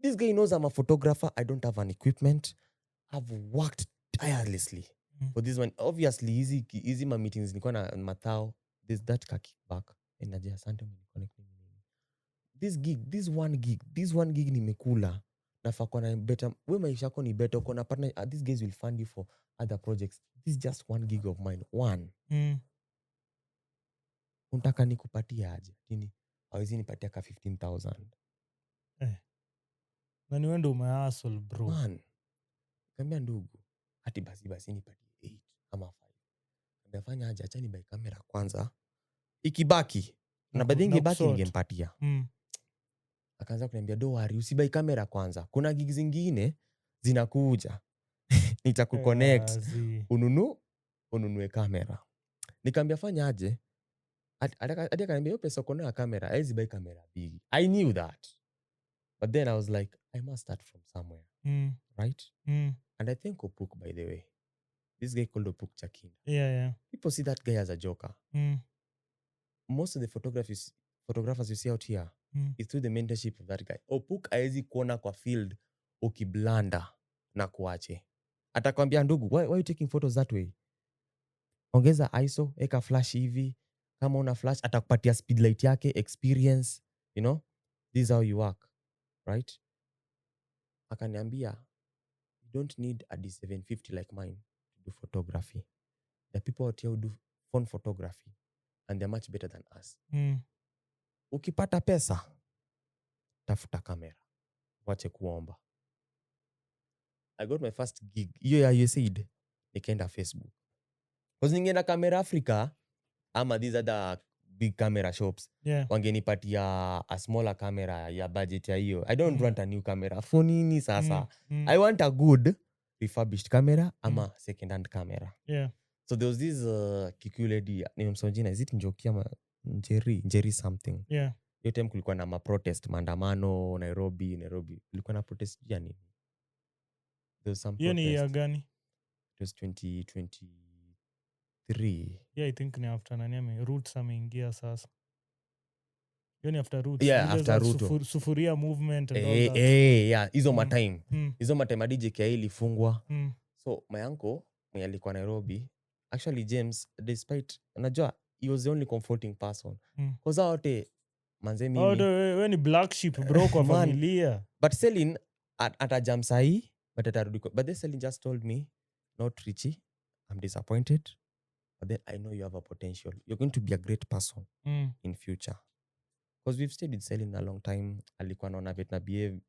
This guy knows I'm a photographer. I don't have an equipment. I've worked tirelessly for this one. Obviously, easy my meetings nilikuwa na Matao. There's that kickback. Energy asante connect me. This one gig nimekula. Nafaa kwa na better. We maisha yako ni better kwa na partner. These guys will fund you for other projects. This is just 1 gig of mine. 1. Unataka nikupatia aje? Nini? Hawezi nipatia ka 15,000. Na ni wewe ndio umehustle bro. Man. Kambia ndugu. Hati basi nipatie 8 ama 5. Nafanya aje? Acha ni buy camera kwanza. Ikibaki na baadhi ingebaki ningempatia. Akaanza kuniambia, don't worry, usibai kamera kwanza. Kuna gigs zingine zinakuja. Nitakuconnect. Ununue kamera. Nikamwambia fanya aje? Hadi akaniambia pesa uko na kamera, haizi buy kamera big. I knew that. But then I was like, I must start from somewhere, right? And I think Opuk, by the way, this guy called Opuk Chakinda. Yeah. People see that guy as a joker. Most of the photographers you see out here is through the mentorship of that guy. Opuk haezi kuona kwa field ukiblanda na kuache. Atakwambia ndugu, why you taking photos that way? Ongeza ISO, eka flash hivi. Kama una flash, atakupatia speed light yake, experience, you know? This is how you work, right? Akaniambia, you don't need a D750 like mine to do photography. The people out here who do phone photography and they're much better than us. Ukipata pesa, tafuta kamera. Wache kuomba. I got my first gig. You said, nikaenda Facebook. Because ningeenda Camera Africa, ama these other big camera shops, wangenipatia a smaller camera ya budget ya hiyo. I don't want a new camera. For nini sasa? I want a good refurbished camera ama second-hand camera. So there was this Kikuyu lady, nimemsojina, is it Njoki ama Njeri something? Hiyo time kulikuwa na protest, maandamano, Nairobi. Kulikuwa na protest ya nini? There was some protest. Hiyo ni gani? It was 2023. Yeah, I think ni after nani Roots ameingia sasa. Hiyo ni after Roots. Yeah, after Ruto. Sufuria movement and all that. Yeah, hizo matime. Hizo matime hadi JKIA ilifungwa. So my uncle, mwenye alikuwa Nairobi, actually James, despite, unajua, he was the only comforting person. Because wote manze mimi. Wewe ni black sheep bro kwa familia. But Selin atajam sahi, but atarudi. But then Selin just told me, not Richie, I'm disappointed. But then I know you have a potential. You're going to be a great person in future. Because we've stayed with Selin a long time. Alikuwa naona vet na behave.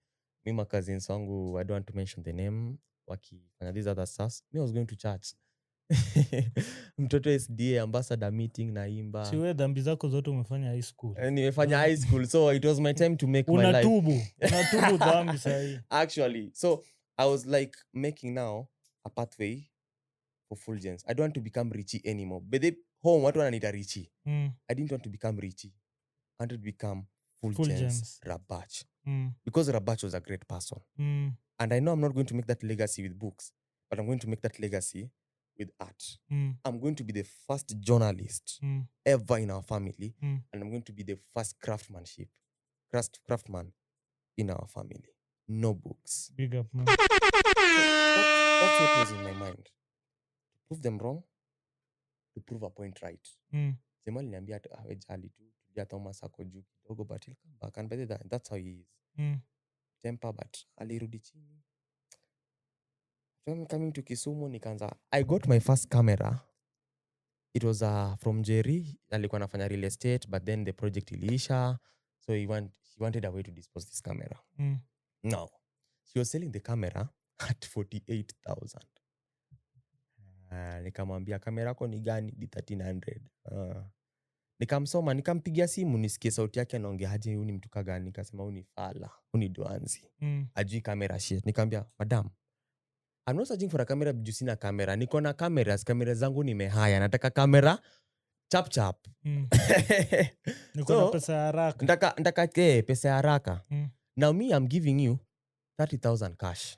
Mima cousins wangu, I don't want to mention the name. Wakifanya these other stuff. Me, I was going to church. Mtoto SDA ambassador meeting naimba. Siwe dhambi zako zote umefanya high school. Nimefanya high school, so it was my time to make my life. Unatubu dhambi sahi. Actually, so I was like making now a pathway for Fulgence. I don't want to become Richie anymore. But they home, watu wananiita Richie. I didn't want to become Richie. I wanted to become Fulgence Rabach. Because Rabach was a great person. And I know I'm not going to make that legacy with books, but I'm going to make that legacy with art. I'm going to be the first journalist ever in our family, and I'm going to be the first craftsman in our family. No books. Big up, man. That's what was in my mind. To prove them wrong, to prove a point right. Zemali niambia hawejali tu tulia Thomas ako juu kidogo, but he'll come back, and by the that's how he is. Temper, but alirudi chini. When coming to Kisumu, nikaanza. I got my first camera. It was from Jerry. Alikuwa anafanya real estate, but then the project iliisha. So he wanted a way to dispose this camera. Now, she was selling the camera at 48,000. Nikamwambia kamera yako ni gani? D1300. Nikamsoma, nikampigia simu nisikie sauti yake anaongea aje, huyu ni mtu gani? Nikasema huyu ni fala, huyu ni Dwanzi. Ajui kamera shit. Nikamwambia, "Madam, I'm not searching for a camera juu sina kamera. Niko na cameras. Kamera zangu nimehaya. Nataka kamera chap. Niko na pesa haraka. Nataka pesa haraka. Now me, I'm giving you 30,000 cash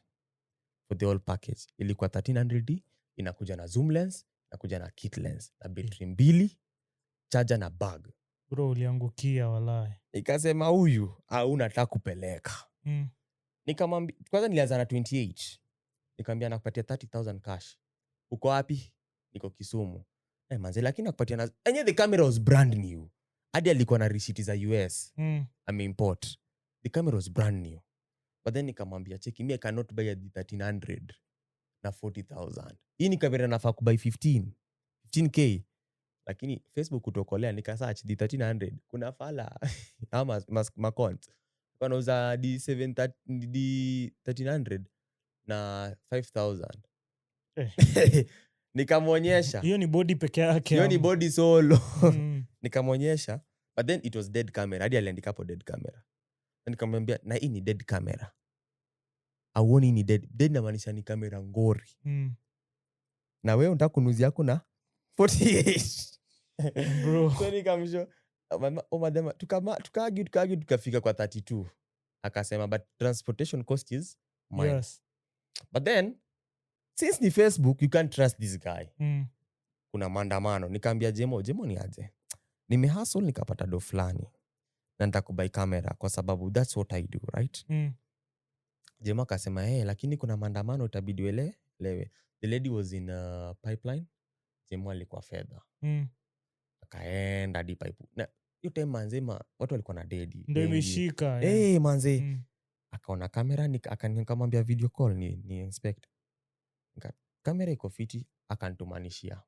for the whole package. Ilikuwa 1300D. Inakuja na zoom lens, inakuja na kit lens, na battery 2, charger na bag. Bro, uliangukia walai. Nikasema huyu unataka kupeleka. Nikamwambia, kwanza nilianza na 28. Nikamwambia nakupatia 30,000 cash. Uko wapi? Niko Kisumu. Manze, lakini nakupatia na the camera was brand new. Hadi alikuwa na receipt za US. Import. The camera was brand new. But then nikamwambia, cheki, me I cannot buy a D1300 na 40,000. Hii ni kamera nafaa kubuy 15K. Lakini Facebook utokolea, nikasearch D1300. Kuna fala ama makont. Wanauza D1300 na 5,000. Nikamwonyesha. Hiyo ni body peke yake. Hiyo ni body solo. Nikamwonyesha, but then it was dead camera. Hadi aliandika hapo dead camera. Nikamwambia, na hii ni dead camera. Auoni ni dead. Dead inamaanisha ni kamera ngori. Na wewe unataka kunuzia yako na 48. Bro. So nikamshow, madam, tukafika kwa 32. akasema but transportation cost is mine. Yes. But then since ni Facebook you can't trust this guy. Kuna maandamano, nikaambia Jemo ni aje, nimehustle nikapata do fulani na nitakubai kamera kwa sababu that's what I do, right? Jemo akasema lakini kuna maandamano itabidi uelewe. The lady was in a pipeline, Jemo alikuwa fedha. Akaenda hadi pipe na hiyo time manzema watu walikuwa na dedi ndio imeshika. Manze akaona kamera akamwambia video call ni inspect. Kamera iko fiti, akantumanishia.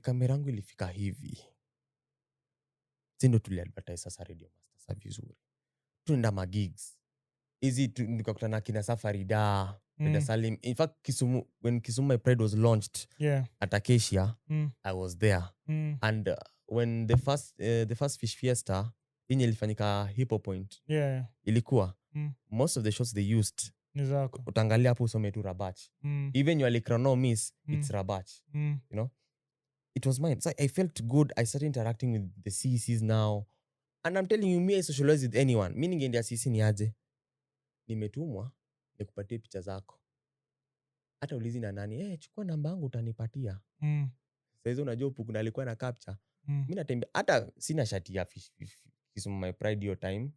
Kamera yangu ilifika hivi. Sindo tuliadvertise sasa Radio Master sasa vizuri. Tuenda magigs. Hizi nikakutana kina Safari Da, Peter Salim. In fact when Kisumu My Pride was launched at Acacia, I was there. And when the first Fish Fiesta yenye ilifanyika Hippo Point, ilikuwa most of the shots they used utangalia hapo usome tu Rabach. Even your Likrano miss, it's Rabach. You know, it was mine. So I felt good. I started interacting with the CCs now, and I'm telling you, me I socialize with anyone. Meaning in the CC ni aje, nimetumwa nikupatie picha zako, hata ulizi na nani, chukua namba yangu utanipatia. Sasa hizo unajua kuna alikuwa na capture. Mimi natembea hata sina shati ya Kisumu My Pride your time,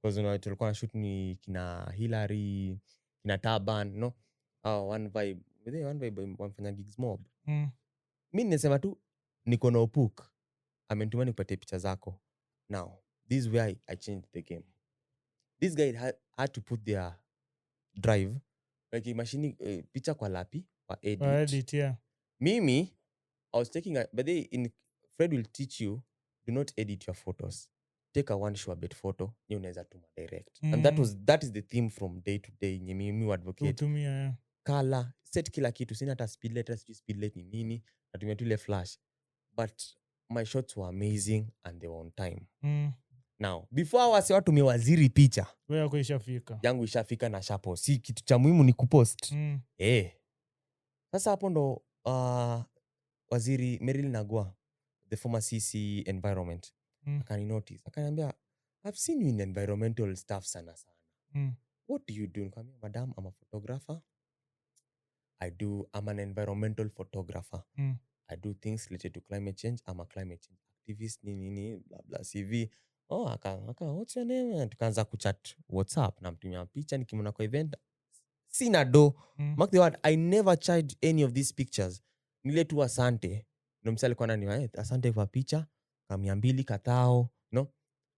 because tulikuwa na shoot ni kina Hillary, kina Taban, no, one vibe wamfanya gigs mob. Mimi nisema tu niko na upuk, amenituma nikupatie picha zako. Now this is where I changed the game. This guy had to put their drive like machine picha kwa lapi wa edit. Mimi I was taking but they in Fred will teach you, do not edit your photos. Take a one shot photo, you unaweza tuma direct. And that is the theme from day to day. Mimi advocate. Tutumia color, set kila kitu, sina hata speedlight ni nini, natumia tu ile flash. But my shots were amazing and they were on time. Now, before wase watu mewaziri picha, wewe ishafika. Yangu ishafika na shapo. Si kitu cha muhimu ni kupost. Sasa hapo ndo waziri Meril Nagwa, the former CC environment, akani notice. Akaniambia, I've seen you in environmental stuff sana. What do you do? Nikamwambia, madam, I'm a photographer. I'm an environmental photographer. I do things related to climate change. I'm a climate change activist, nini, blah, blah, CV. What's your name? Tukaanza kuchat WhatsApp, na mtumia picha nikimwona kwa event. Sina do. Mark the word, I never charged any of these pictures. Nile tu asante. No msali alikuwa ananiambia, asante kwa picha, ka 200 katao. No?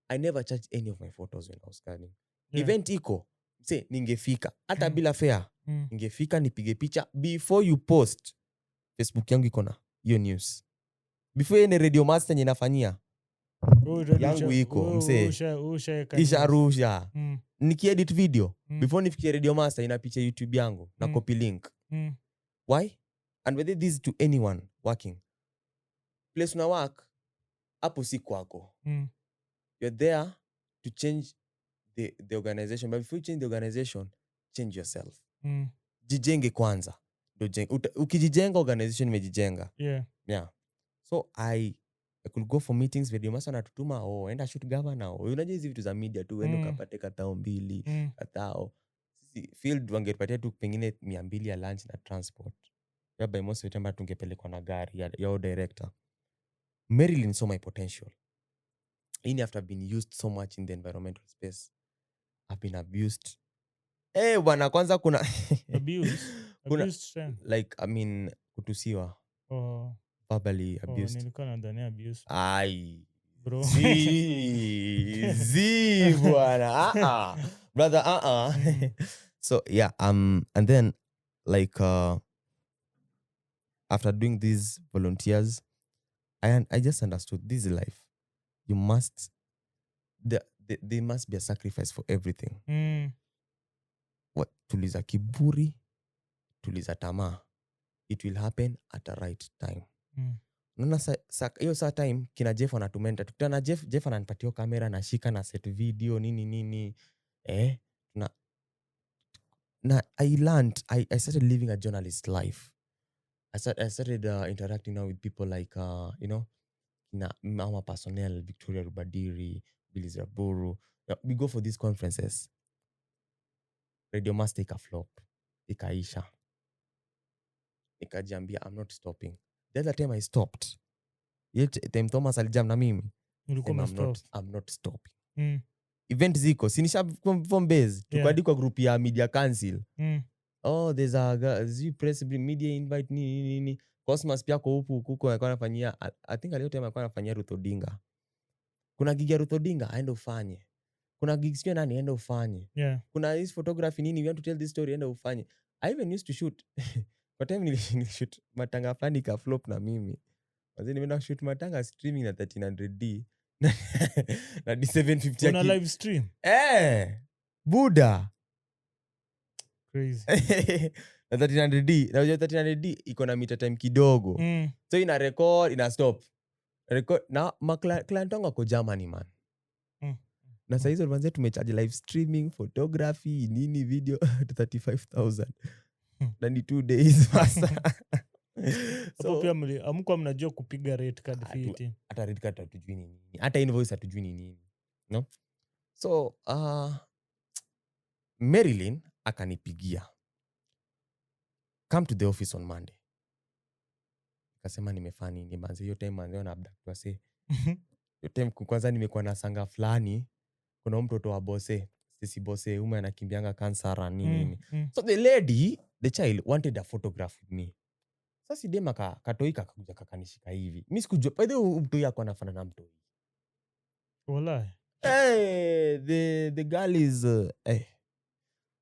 I never charged any of my photos when I was scanning. Event iko. Ningefika. Hata bila fare. Ningefika nipige picha before you post. Facebook yangu iko na hiyo news. Before ene Radio Master nye nafanyia. Yangu iko. Isharusha. Nikiedit video. Before nifikie Radio Master ina picha YouTube yangu. Na copy link. Why? And whether this is to anyone working. Place una work. Hapo si kwako. You're there to change the organization. But before you change the organization, change yourself. Jijenge kwanza. Ukijijenga organization imejijenga. Yeah. So I could go for meetings video master na tutuma enda shoot governor. Unajua hizi vitu za media tu enda ukapate katao 2 katao. Sisi field wangepatia tu pengine 200 ya lunch na transport. By most of the time tungepelekwa na gari ya director. Marilyn saw my potential. Even after I've been used so much in the environmental space, I've been abused. Bwana kwanza kuna abused like kutusiwa. Verbally abused. Nilikuwa nadhani abuse. Bro. Bwana. Brother, So yeah, and then like after doing these volunteers, I just understood this is life. You must there must be a sacrifice for everything. What tuliza kiburi, tuliza tamaa. It will happen at the right time. Nuna hiyo saa time kina Jeff anatumenta. Tukutana Jeff ananipatia kamera na shika na set video nini. Na I learned, I started living a journalist life. I started interacting now with people like kina Mama Personnel, Victoria Rubadiri, Billy Zaburu. we go for these conferences. Radio Master ikaflop, ikaisha. Nikajiambia I'm not stopping. The other time I stopped. Yet time Thomas alijam na mimi. I'm not stopping. Event ziko sinisha from base tukadikwa group ya media council. Oh, there's a press media invite nini. Cosmos pia kwa huko alikuwa anafanyia, I think aliyotema alikuwa anafanyia Ruth Odinga. Kuna gig ya Ruth Odinga aende ufanye. Kuna gigs pia nani aende ufanye. Kuna this photography nini, we want to tell this story aende ufanye. I even used to shoot. Kwa time nilishoot matanga fulani ka flop na mimi. Wazee nimeenda shoot matanga streaming na 1300D. Na D750 kuna live stream. Buddha. Crazy. Na 1300D. Na 1300D iko na meter time kidogo. So ina record, ina stop. Record na client wangu ako Germany man. Na saa hizo manze tumecharge live streaming, photography, nini video to 35,000. Na ni 2 days master. So pia amkuwa mnajua kupiga rate card fee. Hata rate card hatujui ni nini. Hata invoice hatujui ni nini. No? So Marilyn akanipigia. Come to the office on Monday. Akasema nimefanya nini manze, hiyo time manze na abduct wase. Hiyo time kwanza nimekuwa na sanga fulani, kuna mtoto wa bosse, sisi bosse ume anakimbianga cancer nini. So the child wanted a photograph with me. Sasa dema katoika akakuja kakanishika hivi. Mimi sikujua by the way mtu yako anafanana na mtu. Wallahi. The girl is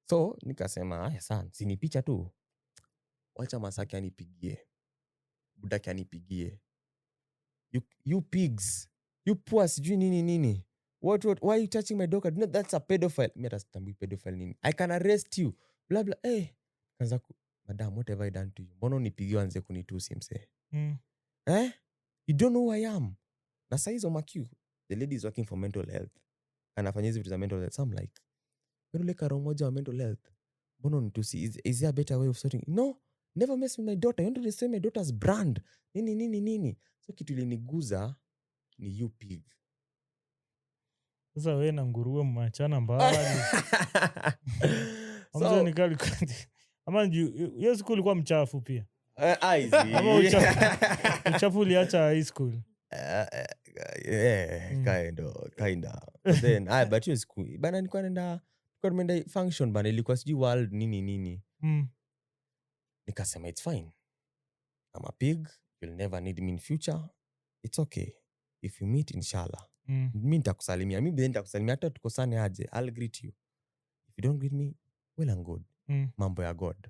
So nikasema haya sana, si ni picha tu. Wacha Masaki anipigie. Budaki anipigie. You pigs. You poor sijui nini. What why are you touching my dog? No, that's a pedophile. Mimi atastambi pedophile nini? I can arrest you. Blah blah. Kaanza madam, what have I done to you? Mbona unipigie anze kunitusi mse? You don't know who I am. Na saizo makiu. The lady is working for mental health. Anafanya hizo vitu za mental health. So I'm like, wewe leka roho moja wa mental health. Mbona unitusi? Is there a better way of sorting? No. Never mess with my daughter. You want to destroy my daughter's brand. Nini. So kitu iliniguza ni you pig. Sasa wewe na nguruwe mmachana mbali. So nikali ama hiyo school ilikuwa mchafu pia. Mchafu uliacha high school. Kinda. Then but you school. Bana nilikuwa nenda function bana, ilikuwa sijui world nini. Nikasema it's fine. I'm a pig. You'll never need me in future. It's okay. If you meet inshallah. Mimi nitakusalimia. Mimi nitakusalimia hata tukosane aje. I'll greet you. If you don't greet me, well and good. Mambo ya God.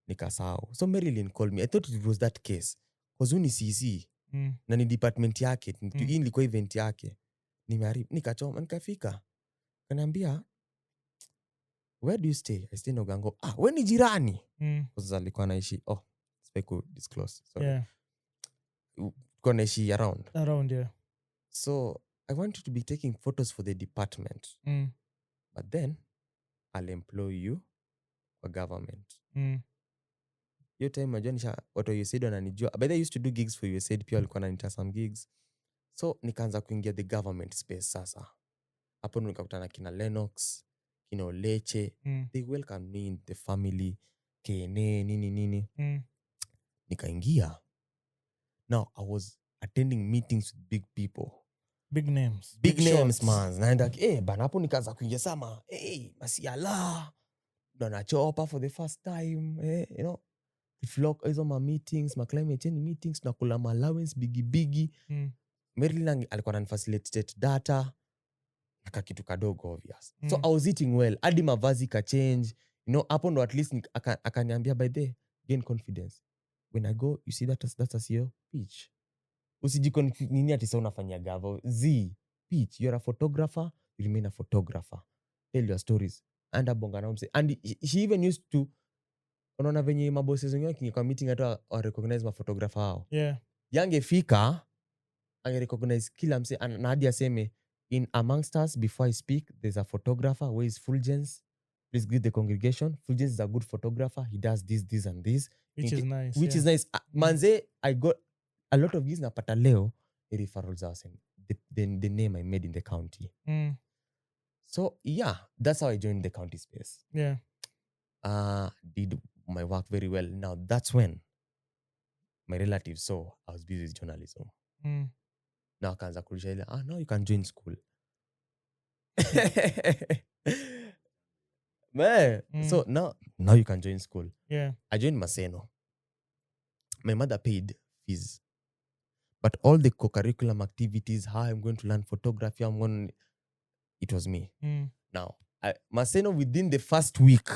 Nikasahau. So Marilyn called me. I thought it was that case. Cause uni CC. Na ni department yake. Hii ilikuwa event yake. Nikachoma. Nikafika. Kaniambia, where do you stay? I stay in Ogango. Wewe ni jirani. Sasa alikuwa anaishi. Speko disclose. Sorry. Alikuwa anaishi around, yeah. So I want you to be taking photos for the department. But then I'll employ you for government. Your time majonisha watu USAID wananijua. But they used to do gigs for USAID, pia walikuwa wananiita some gigs. So nikaanza kuingia the government space sasa. Hapo nikakutana kina Lennox, kina Oleche. They welcome me in the family. KNA nini. Nikaingia. Now I was attending meetings with big people. Big names. Big names man. Naenda bana hapo nikaanza kuingia sama. Masiala. Ndo nachopa for the first time. You know. Flock hizo ma meetings, ma climate change meetings, na kula ma allowance bigi. Maryland alikuwa ananifacilitate data. Aka kitu kadogo obvious. So I was eating well. Hadi mavazi ka change. You know, hapo ndo at least akaniambia by the gain confidence. When I go, you see that's a CEO pitch. Nini ati sasa unafanya gavo? Pitch. You're a photographer, you remain a photographer. Tell your stories. And abonga na mse. And she even used to, unaona venye mabosses wengine kwa meeting hata recognize ma photographer hao. Yeah. Yangefika angerecognize kila mse na hadi aseme in amongst us before I speak there's a photographer. Where is Fulgence? Please greet the congregation. Fulgence is a good photographer. He does this and this. Which is nice. Which is nice. Manze, I got a lot of gigs napata leo referrals are saying the name I made in the county. So yeah, that's how I joined the county space. Yeah. Did my work very well. Now that's when my relatives saw I was busy with journalism. Now akaanza kurudisha ile, now you can join school. Man, so now you can join school. Yeah. I joined Maseno. My mother paid fees. But all the co-curriculum activities, how I'm going to learn photography, it was me. Now, Maseno, within the first week,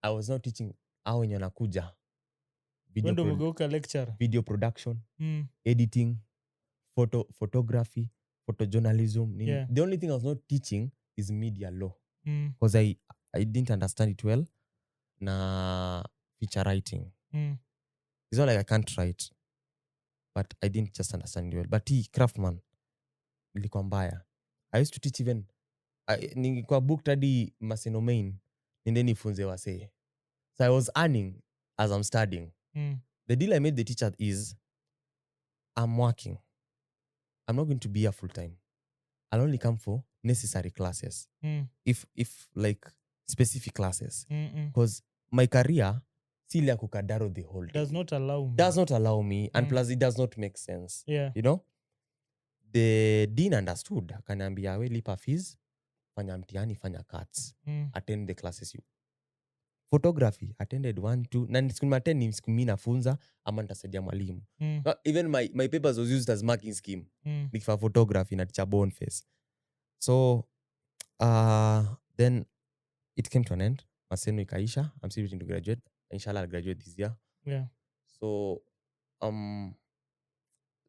I was now teaching how wenye wanakuja. Video production, editing, photography, photojournalism. Yeah. The only thing I was not teaching is media law. Because I didn't understand it well. Na feature writing. It's not like I can't write. But I didn't just understand it well. But craftsman, nilikuwa mbaya. I used to teach even, nilikuwa booked hadi Maseno main, ninde nifunze wasee. So I was earning as I'm studying. The deal I made the teacher is, I'm working. I'm not going to be here full time. I'll only come for necessary classes. If like specific classes. Because my career, still ya kukadaro the whole day. Does not allow me. And plus it does not make sense. Yeah. You know? The dean understood. Akaniambia, we lipa fees, fanya mtihani, fanya cuts. Attend the classes you. Photography, attended 1, 2. Na siku attend ni siku mimi nafunza ama nitasaidia mwalimu. Even my papers was used as marking scheme. Nikifanya photography na teacher bone face. So then it came to an end. Maseno ikaisha. I'm still waiting to graduate. Inshallah I'll graduate this year. Yeah. So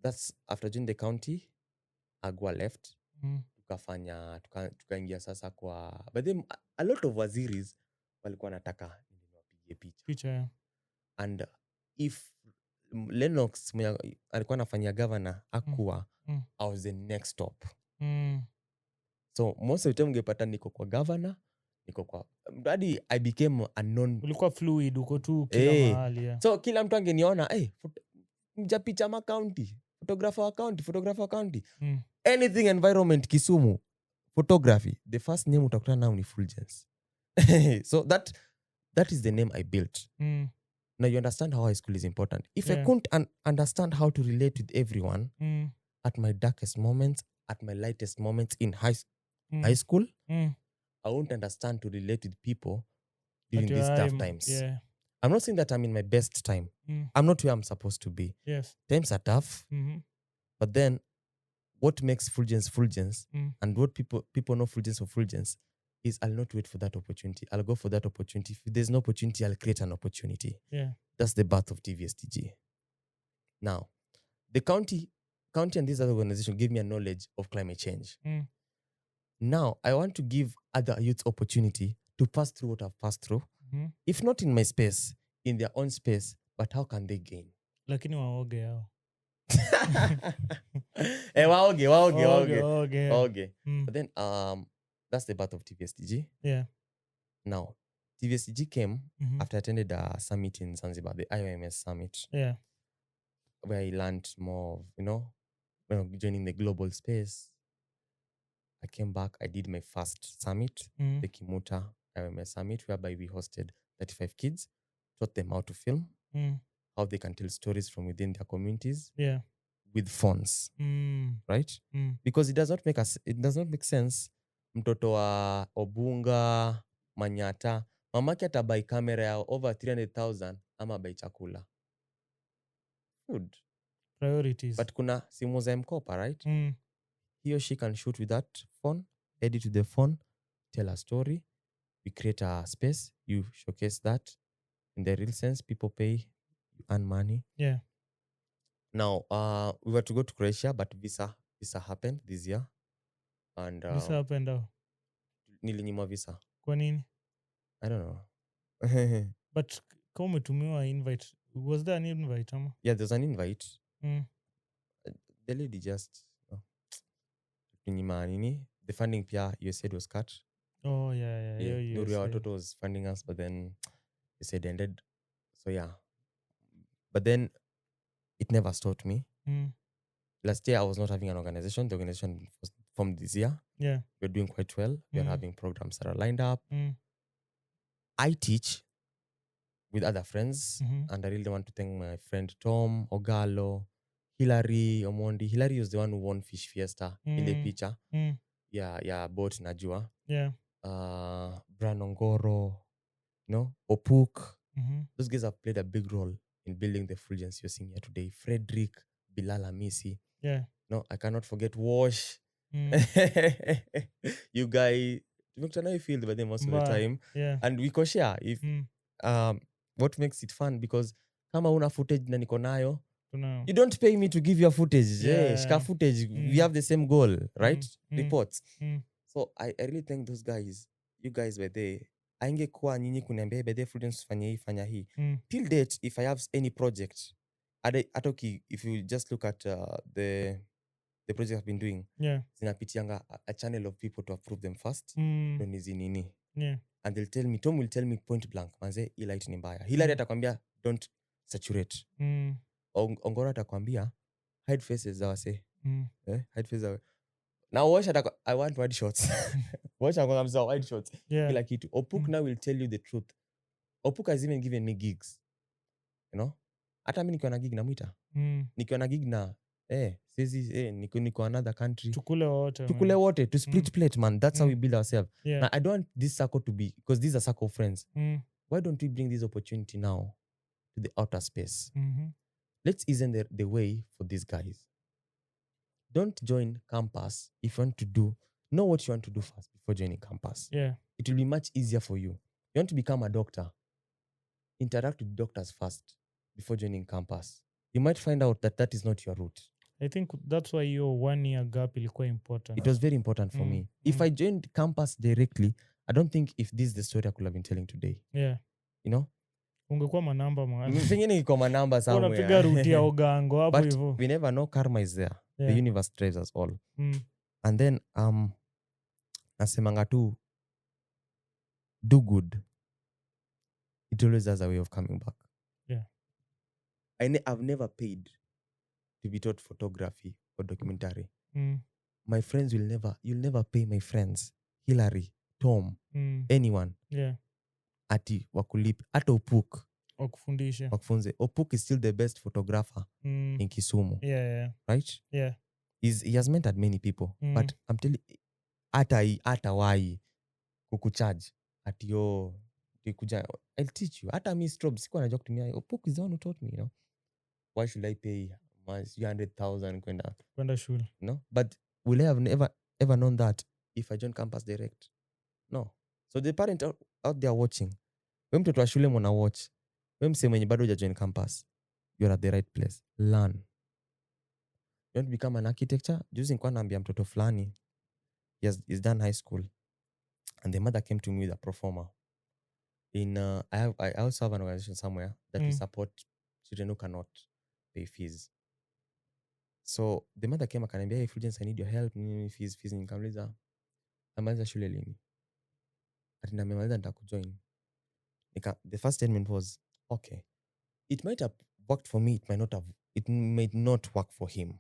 that's after joining the county, Agua left. Tukaingia sasa kwa, but then a lot of waziris walikuwa nataka nipige picha. Yeah. And if Lennox alikuwa anafanya governor akuwa, I was the next stop. So most of the time ungepata niko kwa governor, niko kwa daddy, I became a known. Ulikuwa fluid, uko tu kila mahali. Yeah. So kila mtu angeniona, mjapicha ma county, photographer wa county. Anything environment Kisumu, photography, the first name utakutana nao ni Fulgence. So that is the name I built. Now you understand how high school is important. If I couldn't understand how to relate with everyone at my darkest moments, at my lightest moments in high school, I won't understand to relate with people during these tough times. Yeah. I'm not saying that I'm in my best time. I'm not where I'm supposed to be. Yes. Times are tough. But then what makes Fulgence and what people know Fulgence for Fulgence is I'll not wait for that opportunity. I'll go for that opportunity. If there's no opportunity, I'll create an opportunity. Yeah. That's the birth of TVSTG. Now, the county and this other organization give me a knowledge of climate change. Now, I want to give other youths opportunity to pass through what I've passed through. If not in my space, in their own space, but how can they gain? Lakini waoge yao. Waoge. But then, that's the birth of TVSTG. Yeah. Now, TVSTG came after I attended a summit in Zanzibar, the IOMS summit. Yeah. Where I learned more of, joining the global space. I came back, I did my first summit, the Kimuta IOMS summit, whereby we hosted 35 kids, taught them how to film, how they can tell stories from within their communities. Yeah. With phones. Right? Because it does not make sense. Mtoto wa Obunga, Manyata, mamake atabai kamera ya over 300,000 ama bai chakula. Good. Priorities. But kuna simu za M-Kopa, right? He or she can shoot with that phone, edit with the phone, tell a story. We create a space, you showcase that. In the real sense, people pay, you earn money. Yeah. Now, we were to go to Croatia, but visa happened this year. And Visa happened how? Nilinyimwa visa. Kwa nini? I don't know. But kama umetumiwa invite, was there an invite? Yeah, there's an invite. The lady just the funding pia you said was cut. Oh yeah. Nuru ya watoto was funding us, but then they said ended. So yeah. But then it never stopped me. Last year I was not having an organization. The organization was formed this year. Yeah. We're doing quite well. We're having programs that are lined up. I teach with other friends, and I really want to thank my friend Tom, Ogalo, Hilary, Omondi. Hilary was the one who won Fish Fiesta, ile picha. Yeah, boat najua. Yeah. Branongoro, Opuk. Those guys have played a big role in building the Fulgence you're seeing here today. Frederick, Bilal Amisi. Yeah. No, I cannot forget Wash. You guys, you feel by them most of the time. Yeah. And we can share if what makes it fun, because kama una footage na niko nayo, you don't pay me to give your footage. Yeah. Shika footage. We have the same goal, right? Reports. So I really thank those guys. You guys were there. Aingekuwa nyinyi kuniambia bede Fulgence fanya hii, fanya hii. Till date, if I have any project, if you just look at the project I've been doing, zinapitianga a channel of people to approve them first. Ndo nizinini. And they'll tell me, Tom will tell me point blank, manze, hii light ni mbaya. Hilary atakwambia, don't saturate. Ongoro atakwambia, hide faces za wase. Hide faces za. Now Wash I want wide shots. Wash I'm wide shots. Kila kitu. Opuk now will tell you the truth. Opuk has even given me gigs. Hata mimi nikiwa na gig namuita. Nikiwa na gig na niko another country. Tukule wote to split plate, man. That's how we build ourselves. Now I don't want this circle to be, because these are circle friends. Why don't we bring this opportunity now to the outer space? Let's ease the way for these guys. Don't join campus if you want to know what you want to do first before joining campus. It will be much easier for you. You want to become a doctor, interact with doctors first before joining campus. You might find out that is not your route. I think that's why your 1 year gap ilikuwa important. It was very important for me. If I joined campus directly, I don't think if this is the story I could have been telling today. Ungekuwa manamba pengine iko manamba somewhere. Unapiga route ya Ogango hapo hivyo. But we never know, karma is there. The universe drives us all. And then nasemanga tu, do good. It always has a way of coming back. I've never paid to be taught photography or documentary. My friends you'll never pay my friends, Hilary, Tom, anyone. Ati wakulipi, hata Opuk wakufunze. Opuk is still the best photographer in Kisumu. Right? He has mentored many people. But I'm telling you, hata wai kukucharge ati yo kuja, I'll teach you. Hata mi strobe sikuwa najua kutumia. Opuk is the one who taught me, Why should I pay 100,000 kwenda shule? But will I have ever known that if I join campus direct? No. So the parent out there watching, we mtoto wa shule mwana watch, we mse mwenye bado hujajoin campus, you're at the right place. Learn. You want to become an architecture? Juzi nilikuwa naambia mtoto fulani, he's done high school, and the mother came to me with a proforma. I also have an organization somewhere that we support children who cannot pay fees. So the mother came akaniambia, hey Fulgence, I need your help. Fees nikamliza. Amaliza shule lini? Ati namaliza nitakujoin. The first statement was, okay, it might have worked for me, it might not work for him.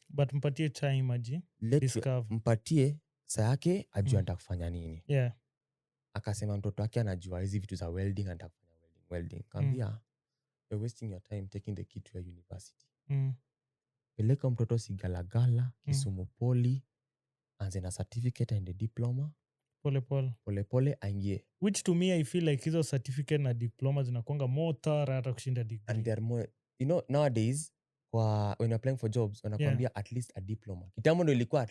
But mpatie time aji discover. Mpatie saa yake ajue anataka kufanya nini. Akasema mtoto wake anajua hizi vitu za welding, anataka kufanya welding. Kaambia, you're wasting your time taking the kid to your university. Peleka mtoto Sigalagala, Kisumu Poly, anze na certificate and a diploma. Pole aingie. Which to me I feel like hizo certificate na diploma zinakuanga more thorough hata kushinda degree. And they are more, nowadays when you're applying for jobs wanakuambia at least a diploma. Kitambo ndo ilikuwa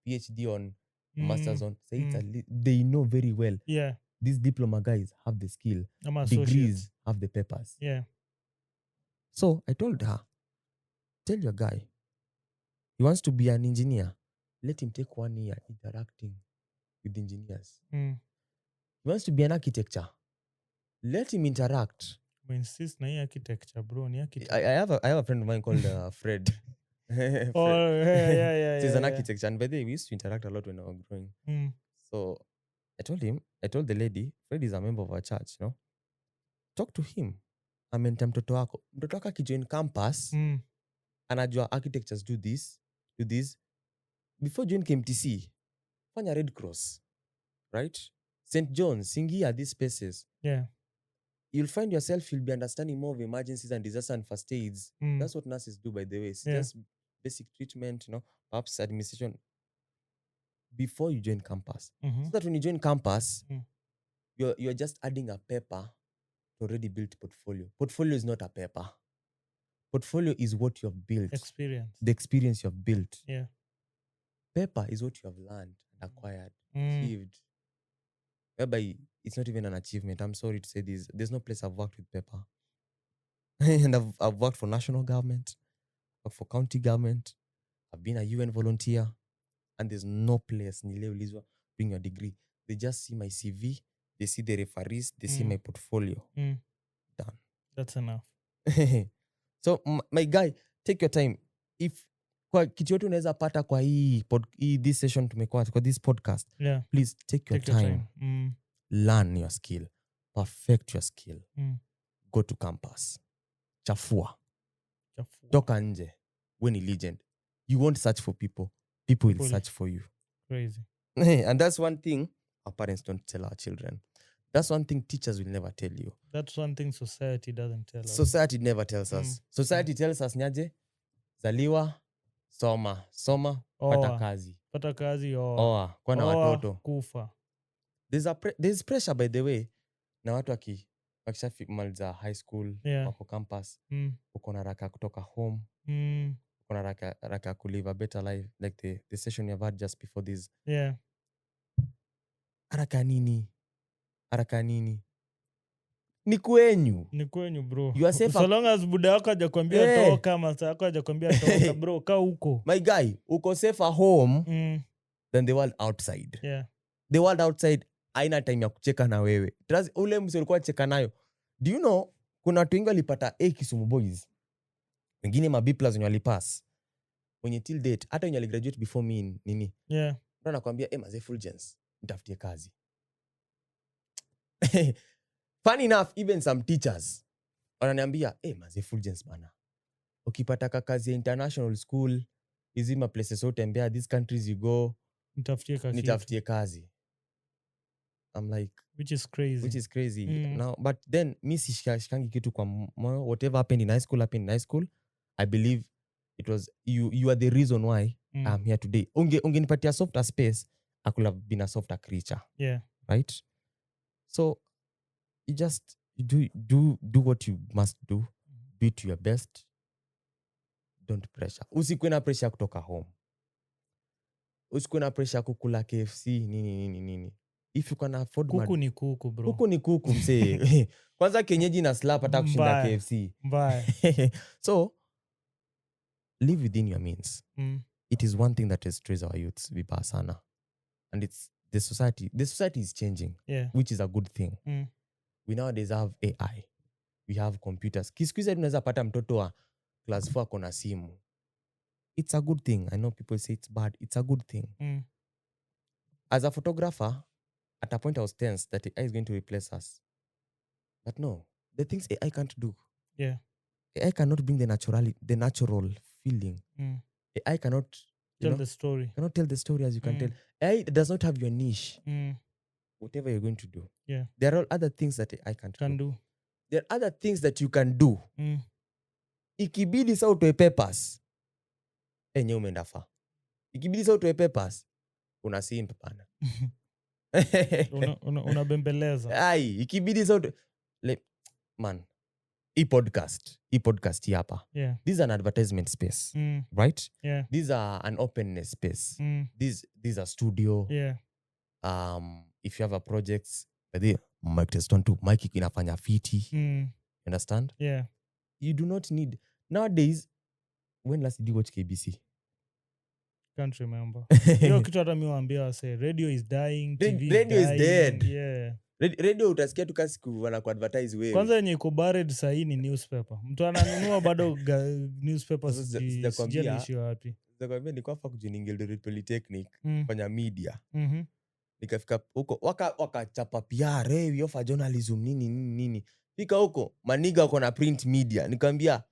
PhD on masters on. Say it's at least, they know very well. These diploma guys have the skill. Degrees have the papers. So I told her, tell your guy, he wants to be an engineer. Let him take 1 year interacting with engineers. He wants to be an architecture. Let him interact. Insist na hii architecture, bro. Ni architecture. I have a friend of mine called Fred. Fred. He's an architect, and by the way, we used to interact a lot when I was growing. So I told the lady, Fred is a member of our church, talk to him. Amenta mtoto wako akijoin campus, anajua architectures do this. Before join KMTC, fanya Red Cross, right? St. John's, singia these spaces. Yeah. You'll find yourself, you'll be understanding more of emergencies and disaster and first aids. That's what nurses do, by the way. It's just basic treatment, perhaps administration before you join campus. So that when you join campus, you're just adding a paper to already built portfolio. Portfolio is not a paper. Portfolio is what you have built. Experience. The experience you have built. Yeah. Paper is what you have learned, acquired, achieved. Whereby it's not even an achievement. I'm sorry to say this. There's no place I've worked with paper. And I've worked for national government, worked for county government. I've been a UN volunteer. And there's no place niliulizwa bring your degree. They just see my CV, they see the referees, they see my portfolio. Done. That's enough. So my guy, take your time. If kwa kitu yote unaweza pata kwa this session tumekuwa kwa this podcast, please take your time. Learn your skill. Perfect your skill. Go to campus. Chafua. Toka nje. We ni legend. You won't search for people. People will search for you. Crazy. And that's one thing our parents don't tell our children. That's one thing teachers will never tell you. That's one thing society doesn't tell us. Society never tells us. Society tells us nyaje, zaliwa, soma, pata kazi. Pata kazi, oa, kwa na watoto. Kufa. There's pressure, by the way. Na watu wakishamaliza high school, wako campus, uko na raka kutoka home. Kuna raka kulive a better life, like the session you've had just before this. Yeah. Haraka nini? Ni kwenyu bro. You are safe. So long as buda wako hajakwambia toka, masa wako hajakwambia toka, bro, kaa huko. My guy, uko safe at home than the world outside. Yeah. The world outside haina time ya kucheka na wewe. Ule mse ulikuwa cheka nayo. Do you know kuna watu wengi walipata A Kisumu boys. Wengine ma B+ wenye walipass. Wenye till date hata wenye graduate before me nini. Yeah. Ndio nakwambia maze Fulgence nitafutie kazi. Funny enough, even some teachers wananiambia maze Fulgence bana. Ukipata kazi ya international school, hizi ma places zote mbea, these countries you go, nitafutie kazi. I'm like, which is crazy. Now, but then mi sishikangi kitu kwa moyo. Whatever happened in high school. I believe it was you are the reason why I'm here today. Ungenipatia softer space, I could have been a softer creature. Yeah. Right? So you just do what you must do. Do it to your best. Don't pressure. Usikuwe na pressure kutoka home. Usikuwe na pressure kukula KFC nini. If you can afford kuku ni kuku, bro. Kuku ni kuku msee. Kwanza kenyeji na slap hata kushinda KFC. Mbaya. So live within your means. It is one thing that destroys our youths vibaya sana. And it's the society is changing, which is a good thing. We nowadays have AI. We have computers. Kisikuiza tunaweza pata mtoto wa class 4 kona simu. It's a good thing. I know people say it's bad. It's a good thing. As a photographer, at a point I was tense that AI is going to replace us. But no, the things AI can't do. Yeah. AI cannot bring the natural feeling. AI cannot tell the story. Cannot tell the story as you can tell. AI does not have your niche. Whatever you're going to do. Yeah. There are other things that AI can do. There are other things that you can do. Ikibidi sa utoe papers. Enye umeenda fa. Ikibidi sa utoe papers. Una simp pana. Unabembeleza. Ai, ikibidi sa utoe. Man. E-podcast hapa. Yeah. This is an advertisement space. Right? Yeah. These are an openness space. These are studio. Yeah. If you have a project, mic test 1 2, mic inafanya fiti. Understand? Yeah. You do not need. Nowadays, when last did you watch KBC? Can't remember. Hiyo kitu hata mimi waambia wase, radio is dying, TV radio is is dead. Yeah. Radio utasikia tu kasiku wanakuadvertise wewe. Kwanza yenye iko buried sahi ni newspaper. Mtu ananunua bado newspapers sijalishi wapi. Nikakwambia niko hapa kujiningia Eldoret Polytechnic kufanya media. Nikafika huko wakachapa PR, we offer journalism nini. Fika huko maniga wako na print media. Nikamwambia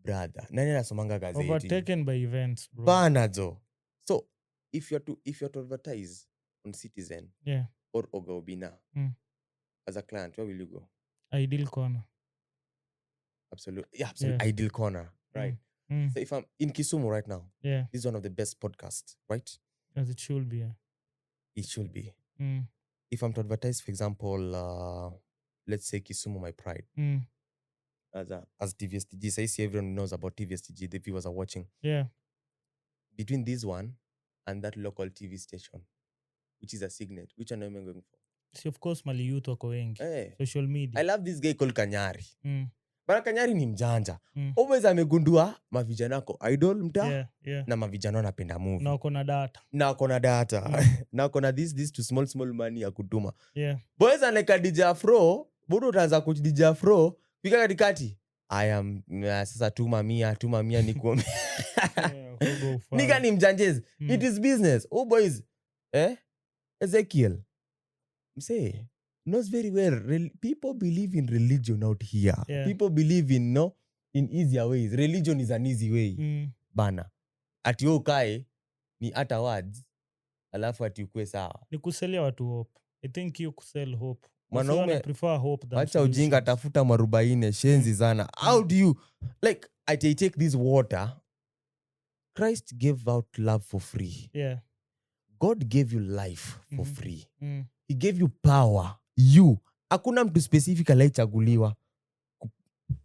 brother, nani anasomanga gazeti? Overtaken by events, bro. Bana jo. So if you're to advertise, on Citizen Yeah. or Ogaobina Mm. as a client, where will you go? Ideal corner. Absolutely. Yeah, absolutely. Yes. Ideal corner. Right. Mm. So if I'm in Kisumu right now, Yeah. this is one of the best podcasts, right? As it should be. Yeah. It should be. Mm. If I'm to advertise, for example, let's say Kisumu My Pride Mm. as TVSTG. So I see everyone knows about TVSTG. The viewers are watching. Yeah. Between this one and that local TV station, which is a Signet, which one am I going for? See, of course, mali youth wako wengi. Hey, Social media. I love this guy called Kanyari. Mm. Bana Kanyari ni mjanja. Mm. Always amegundua mavijana ko idol mta Yeah. Yeah. na mavijana wanapenda movie. Na uko na data. Na kona data. Na kona this to small money ya kutuma. Yeah. Boys aneka DJ Afro, budu utaanza kuch DJ Afro, fika katikati. I am sasa tuma mia ni kuombe. Yeah, Nika ni mjanjezi. It is business. Oh boys. Ezekiel. Say knows very well. People believe in religion out here. Yeah. People believe in easier ways. Religion is an easy way. Bana. Ati wewe ukae ni hata words. Alafu ati ukue sawa. Ni kuselia watu hope. I think you kusell hope. Mwanaume prefer hope than acha ujinga, tafuta marubaine shenzi sana. How do you like I take this water? Christ gave out love for free. Yeah. God gave you life for free. Mm. He gave you power. You. Hakuna mtu specific aliyechaguliwa.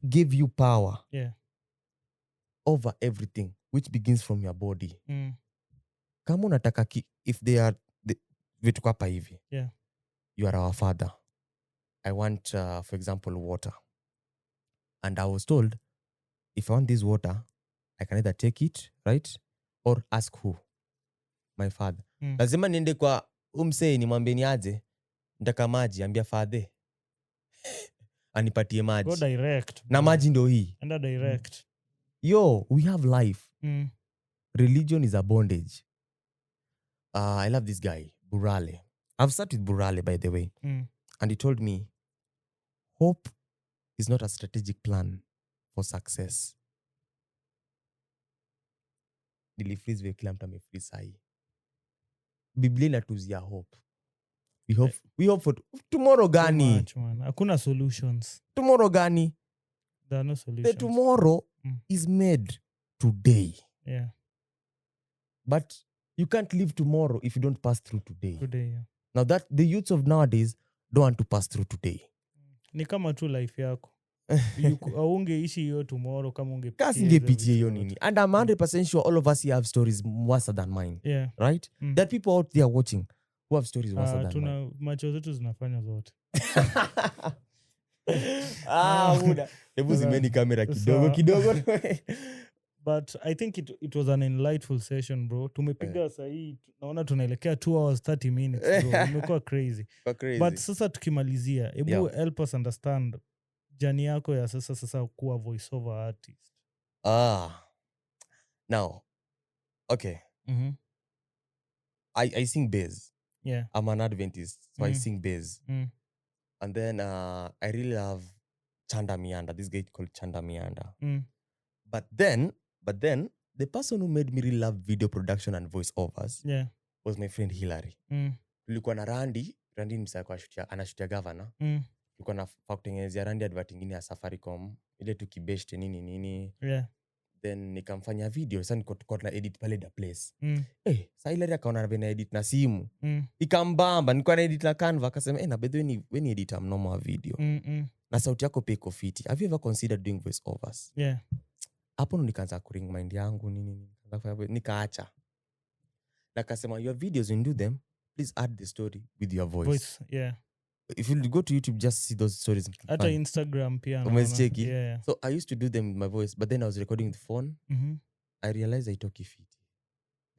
Give you power. Yeah. Over everything which begins from your body. Mm. Kama unataka if they are vitu hapa hivi. Yeah. You are our father. I want for example water. And I was told if I want this water, I can either take it, right? Or ask who? My father. Lazima niende kwa umsee nimwambie ni aje. Ndaka maji, ambia father. Anipatie maji. Go direct. Na maji ndo hii. Enda direct. Yo, we have life. Religion is a bondage. I love this guy, Burale. I've sat with Burale, by the way. And he told me, hope is not a strategic plan for success. Nilifreeze vile kila mtu amefreeze sahi. Biblia inatuzia hope. We hope for tomorrow gani? Hakuna solutions. Tomorrow gani? There are no solutions. The tomorrow is made today. Yeah. But you can't live tomorrow if you don't pass through today. Yeah. Now that the youths of nowadays don't want to pass through today. Ni kama tu life yako. Ungeishi hiyo tomorrow kama ungepitia. Kasi ungepitia hiyo nini. And I'm 100% sure all of us here have stories worse than mine. Yeah. Right? There are people out there watching who have stories worse than mine. Macho zetu zinafanya zote. Muda. Hebu zimeni kamera kidogo. But I think it was an enlightful session, bro. Tumepiga sahi, naona tunaelekea 2 hours 30 minutes, bro. Imekuwa crazy. But sasa tukimalizia, hebu help us understand jani yako ya sasa kuwa voiceover artist. Now, okay. I sing bass. Yeah. I'm an Adventist, so I sing bass. And then I really love Chanda Mianda. This guy called Chanda Mianda. But then the person who made me really love video production and voiceovers was my friend Hillary. Tulikuwa na Randy ni msako anashutia governor. Tulikuwa na kutengenezea Randy advert nyingine ya Safaricom, ile tukibeshte nini. Yeah. Then nikamfanya video, sasa niko na edit pale the place. Sasa Hillary akaona vena edit na simu. Ikambamba, nilikuwa na edit na Canva, akasema na bedwe ni edit mnomo wa video. Na sauti yako pia iko fiti. Have you ever considered doing voiceovers? Yeah. Hapo ndo nikaanza kuring mind yangu nini. Nikaacha. Nakasema your videos when you do them, please add the story with your voice. Yeah. If you go to YouTube, just see those stories. Hata Instagram pia. Yeah. So I used to do them with my voice, but then I was recording with the phone. I realized I talk fiti.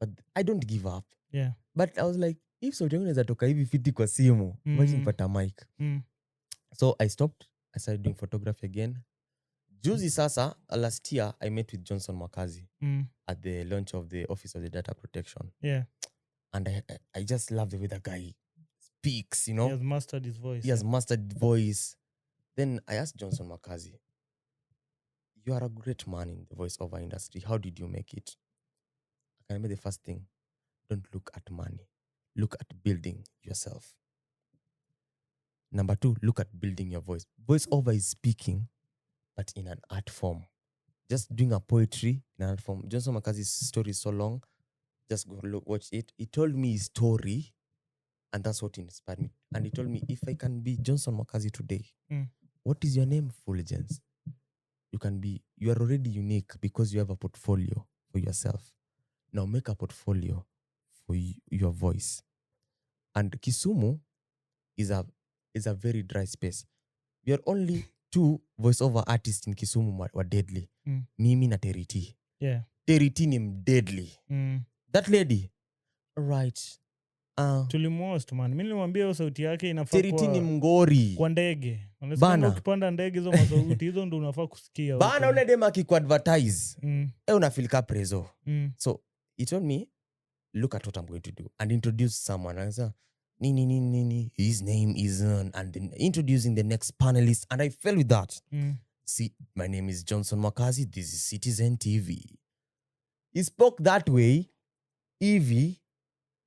But I don't give up. Yeah. But I was like, if sauti yangu inaweza toka hivi fiti kwa simu, imagine nipata mic. So I stopped. I started doing photography again. Juzi sasa, last year, I met with Johnson Mwakazi at the launch of the Office of the Data Protection. Yeah. And I just love the way that guy speaks, you know. He has mastered his voice. He has mastered voice. Then I asked Johnson Mwakazi, you are a great man in the voiceover industry. How did you make it? I can remember the first thing. Don't look at money. look at building yourself. Number 2, look at building your voice. Voiceover is speaking, but in an art form. Just doing a poetry in an art form. Johnson Makazi's story is so long. Just go look, watch it. He told me his story, and that's what inspired me. And he told me, if I can be Johnson Makazi today, what is your name, Fulgence? You are already unique because you have a portfolio for yourself. Now make a portfolio for your voice. And Kisumu is a very dry space. We are only 2 voiceover artists in Kisumu were deadly. Mimi na Teriti. Yeah. Teriti ni deadly. That lady, right. Tulimost man. Mimi nilimwambia hiyo sauti yake inafaa Teriti ni mngori. Kwa ndege. Unasikia ukipanda ndege hizo masauti hizo ndio unafaa kusikia. Bana ule dema advertise. Una feel ka preso. So he told me, look at what I'm going to do and introduce someone. And I said, Nini, his name is and then introducing the next panelist, and I fell with that. See, my name is Johnson Makazi. This is Citizen TV. He spoke that way. Evie,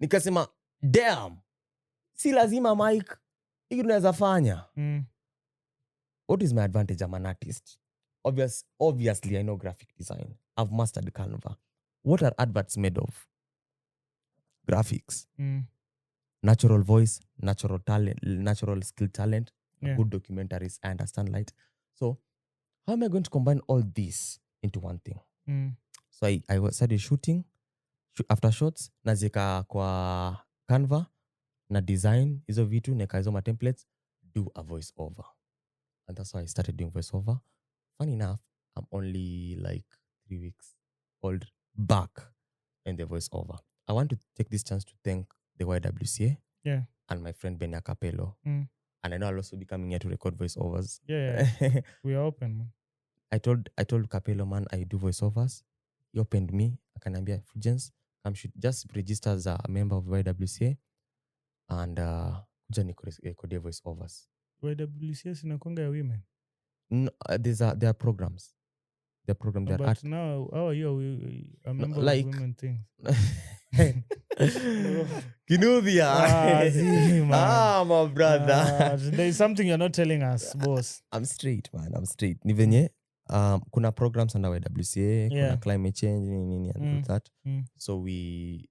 nikasema, damn, si lazima mic, hii tunaweza fanya. What is my advantage? I'm an artist. Obviously, I know graphic design. I've mastered Canva. What are adverts made of? Graphics. Natural voice, natural talent, natural skill talent, good documentaries, I understand light. So, how am I going to combine all this into one thing? So I started shooting. After shots, nazika kwa Canva, na design hizo vitu, neka hizo templates, do a voice over. And that's why I started doing voice over. Funny enough, I'm only like 3 weeks old back in the voice over. I want to take this chance to thank the YWCA and my friend Benya Capello. And I know I'll also be coming here to record voiceovers. Yeah. We are open, man. I told Capello, man, I do voiceovers. He opened me. Akaniambia, Fulgence, just register as a member of YWCA and kuja nikodie voiceovers. YWCA sinakwanga ya women? No, there are programs. But now, how are you a member of women things? Kinudhia. My brother. There is something you're not telling us, boss. I'm straight, man. I'm straight. Ni venye kuna programs under YWCA, kuna climate change, nini and that. So the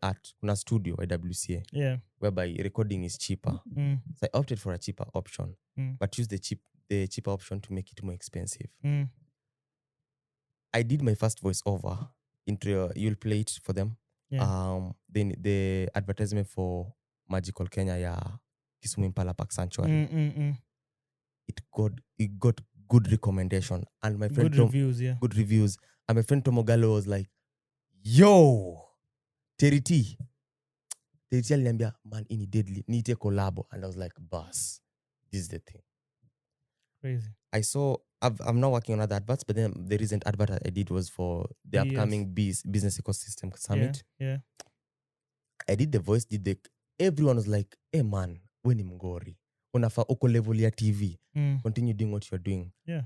art, kuna studio YWCA, whereby recording is cheaper. So I opted for a cheaper option, but use the cheaper option to make it more expensive. I did my first voiceover. You'll play it for them. Then the advertisement for Magical Kenya ya Kisumu Impala Park Sanctuary. It got good recommendation, and my friend good reviews. And my friend Tomogalo was like, "Yo, Teriti aliniambia, man, ini deadly, nite collabo." And I was like, "Boss, this is the thing." Crazy. I'm not working on other adverts, but then the recent advert I did was for the upcoming Business Ecosystem Summit. Yeah. I did the voice, everyone was like, "Hey man, we ni mngori. Unafa uko level ya TV. Continue doing what you're doing." Yeah.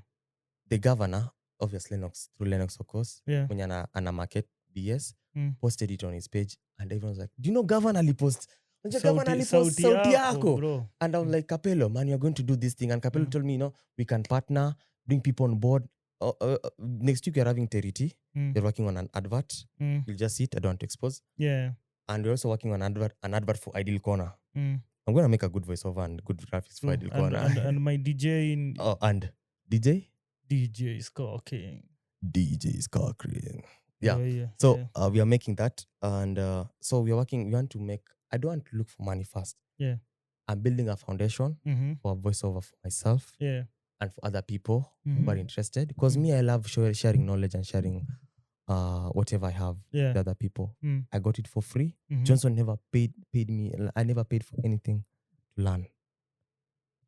The governor, obviously through Lennox of course, when ana market BS, posted it on his page, and everyone was like, "Do you know governor alipost? Sauti yako, bro." And I was like, "Capello, man, you're going to do this thing." And Capello told me, we can partner, bring people on board. Next week, you're having Teriti. You're working on an advert. You'll just see it. I don't want to expose. Yeah. And we're also working on an advert for Ideal Corner. I'm going to make a good voiceover and good graphics for Ideal Corner. And my DJ in... and DJ? DJ is cooking. Yeah. So we are making that. And so we want to make... I don't want to look for money first. Yeah. I'm building a foundation for a voiceover for myself and for other people who are interested. Because me, I love sharing knowledge and sharing whatever I have with other people. I got it for free. Johnson never paid me. I never paid for anything to learn.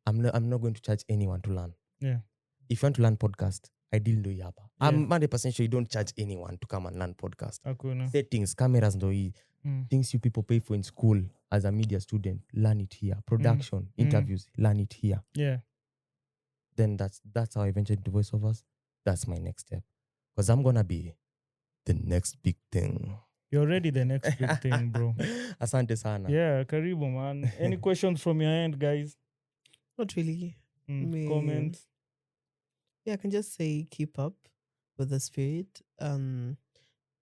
I'm not going to charge anyone to learn. Yeah. If you want to learn podcast, I didn't do yapa. I'm 100% sure you don't charge anyone to come and learn podcast. Settings, cameras, things you people pay for in school as a media student, learn it here. Production, interviews, learn it here. Yeah. Then that's how I ventured into voiceovers. That's my next step. Because I'm gonna be the next big thing. You're already the next big thing, bro. Asante sana. Yeah, karibu, man. Any questions from your end, guys? Not really. Comments? Yeah, I can just say keep up with the spirit.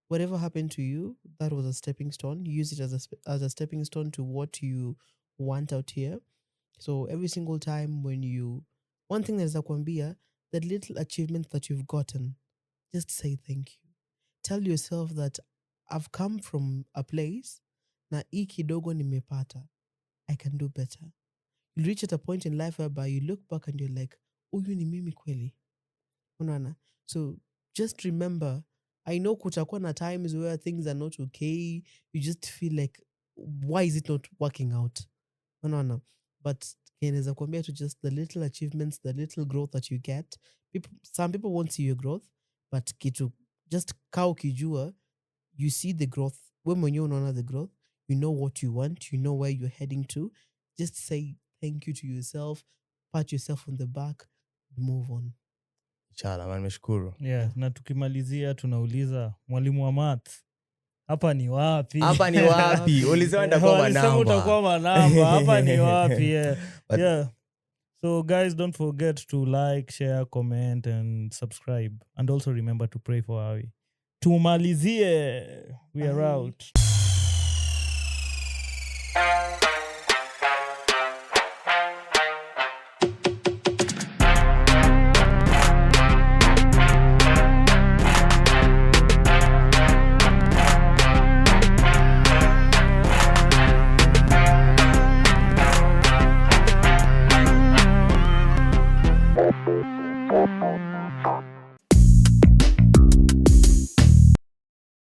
Whatever happened to you, that was a stepping stone. Use it as a stepping stone to what you want out here. So every single time when one thing that's nakwambia, that little achievement that you've gotten, just say thank you. Tell yourself that I've come from a place, na hii kidogo nimepata. I can do better. You reach at a point in life whereby you look back and you're like, huyu ni mimi kweli. Unaona? So just remember, I know kutakuwa na times where things are not okay. You just feel like, why is it not working out? Unaona? But inaweza kuambia to just the little achievements, the little growth that you get. Some people won't see your growth, but kitu just kaa ukijua, you see the growth. When mwenyewe unaona the growth, you know what you want, you know where you're heading to. Just say thank you to yourself, pat yourself on the back, move on. Inshallah, man, nimeshukuru. Yeah, na tukimalizia tunauliza mwalimu wa maths. Hapa ni wapi? Hapa ni wapi? Ulisema nitakuwa manamba. Utakuwa manamba. Hapa ni wapi? Yeah. So guys, don't forget to like, share, comment and subscribe. And also remember to pray for Hawi. Tumalizie. We are out.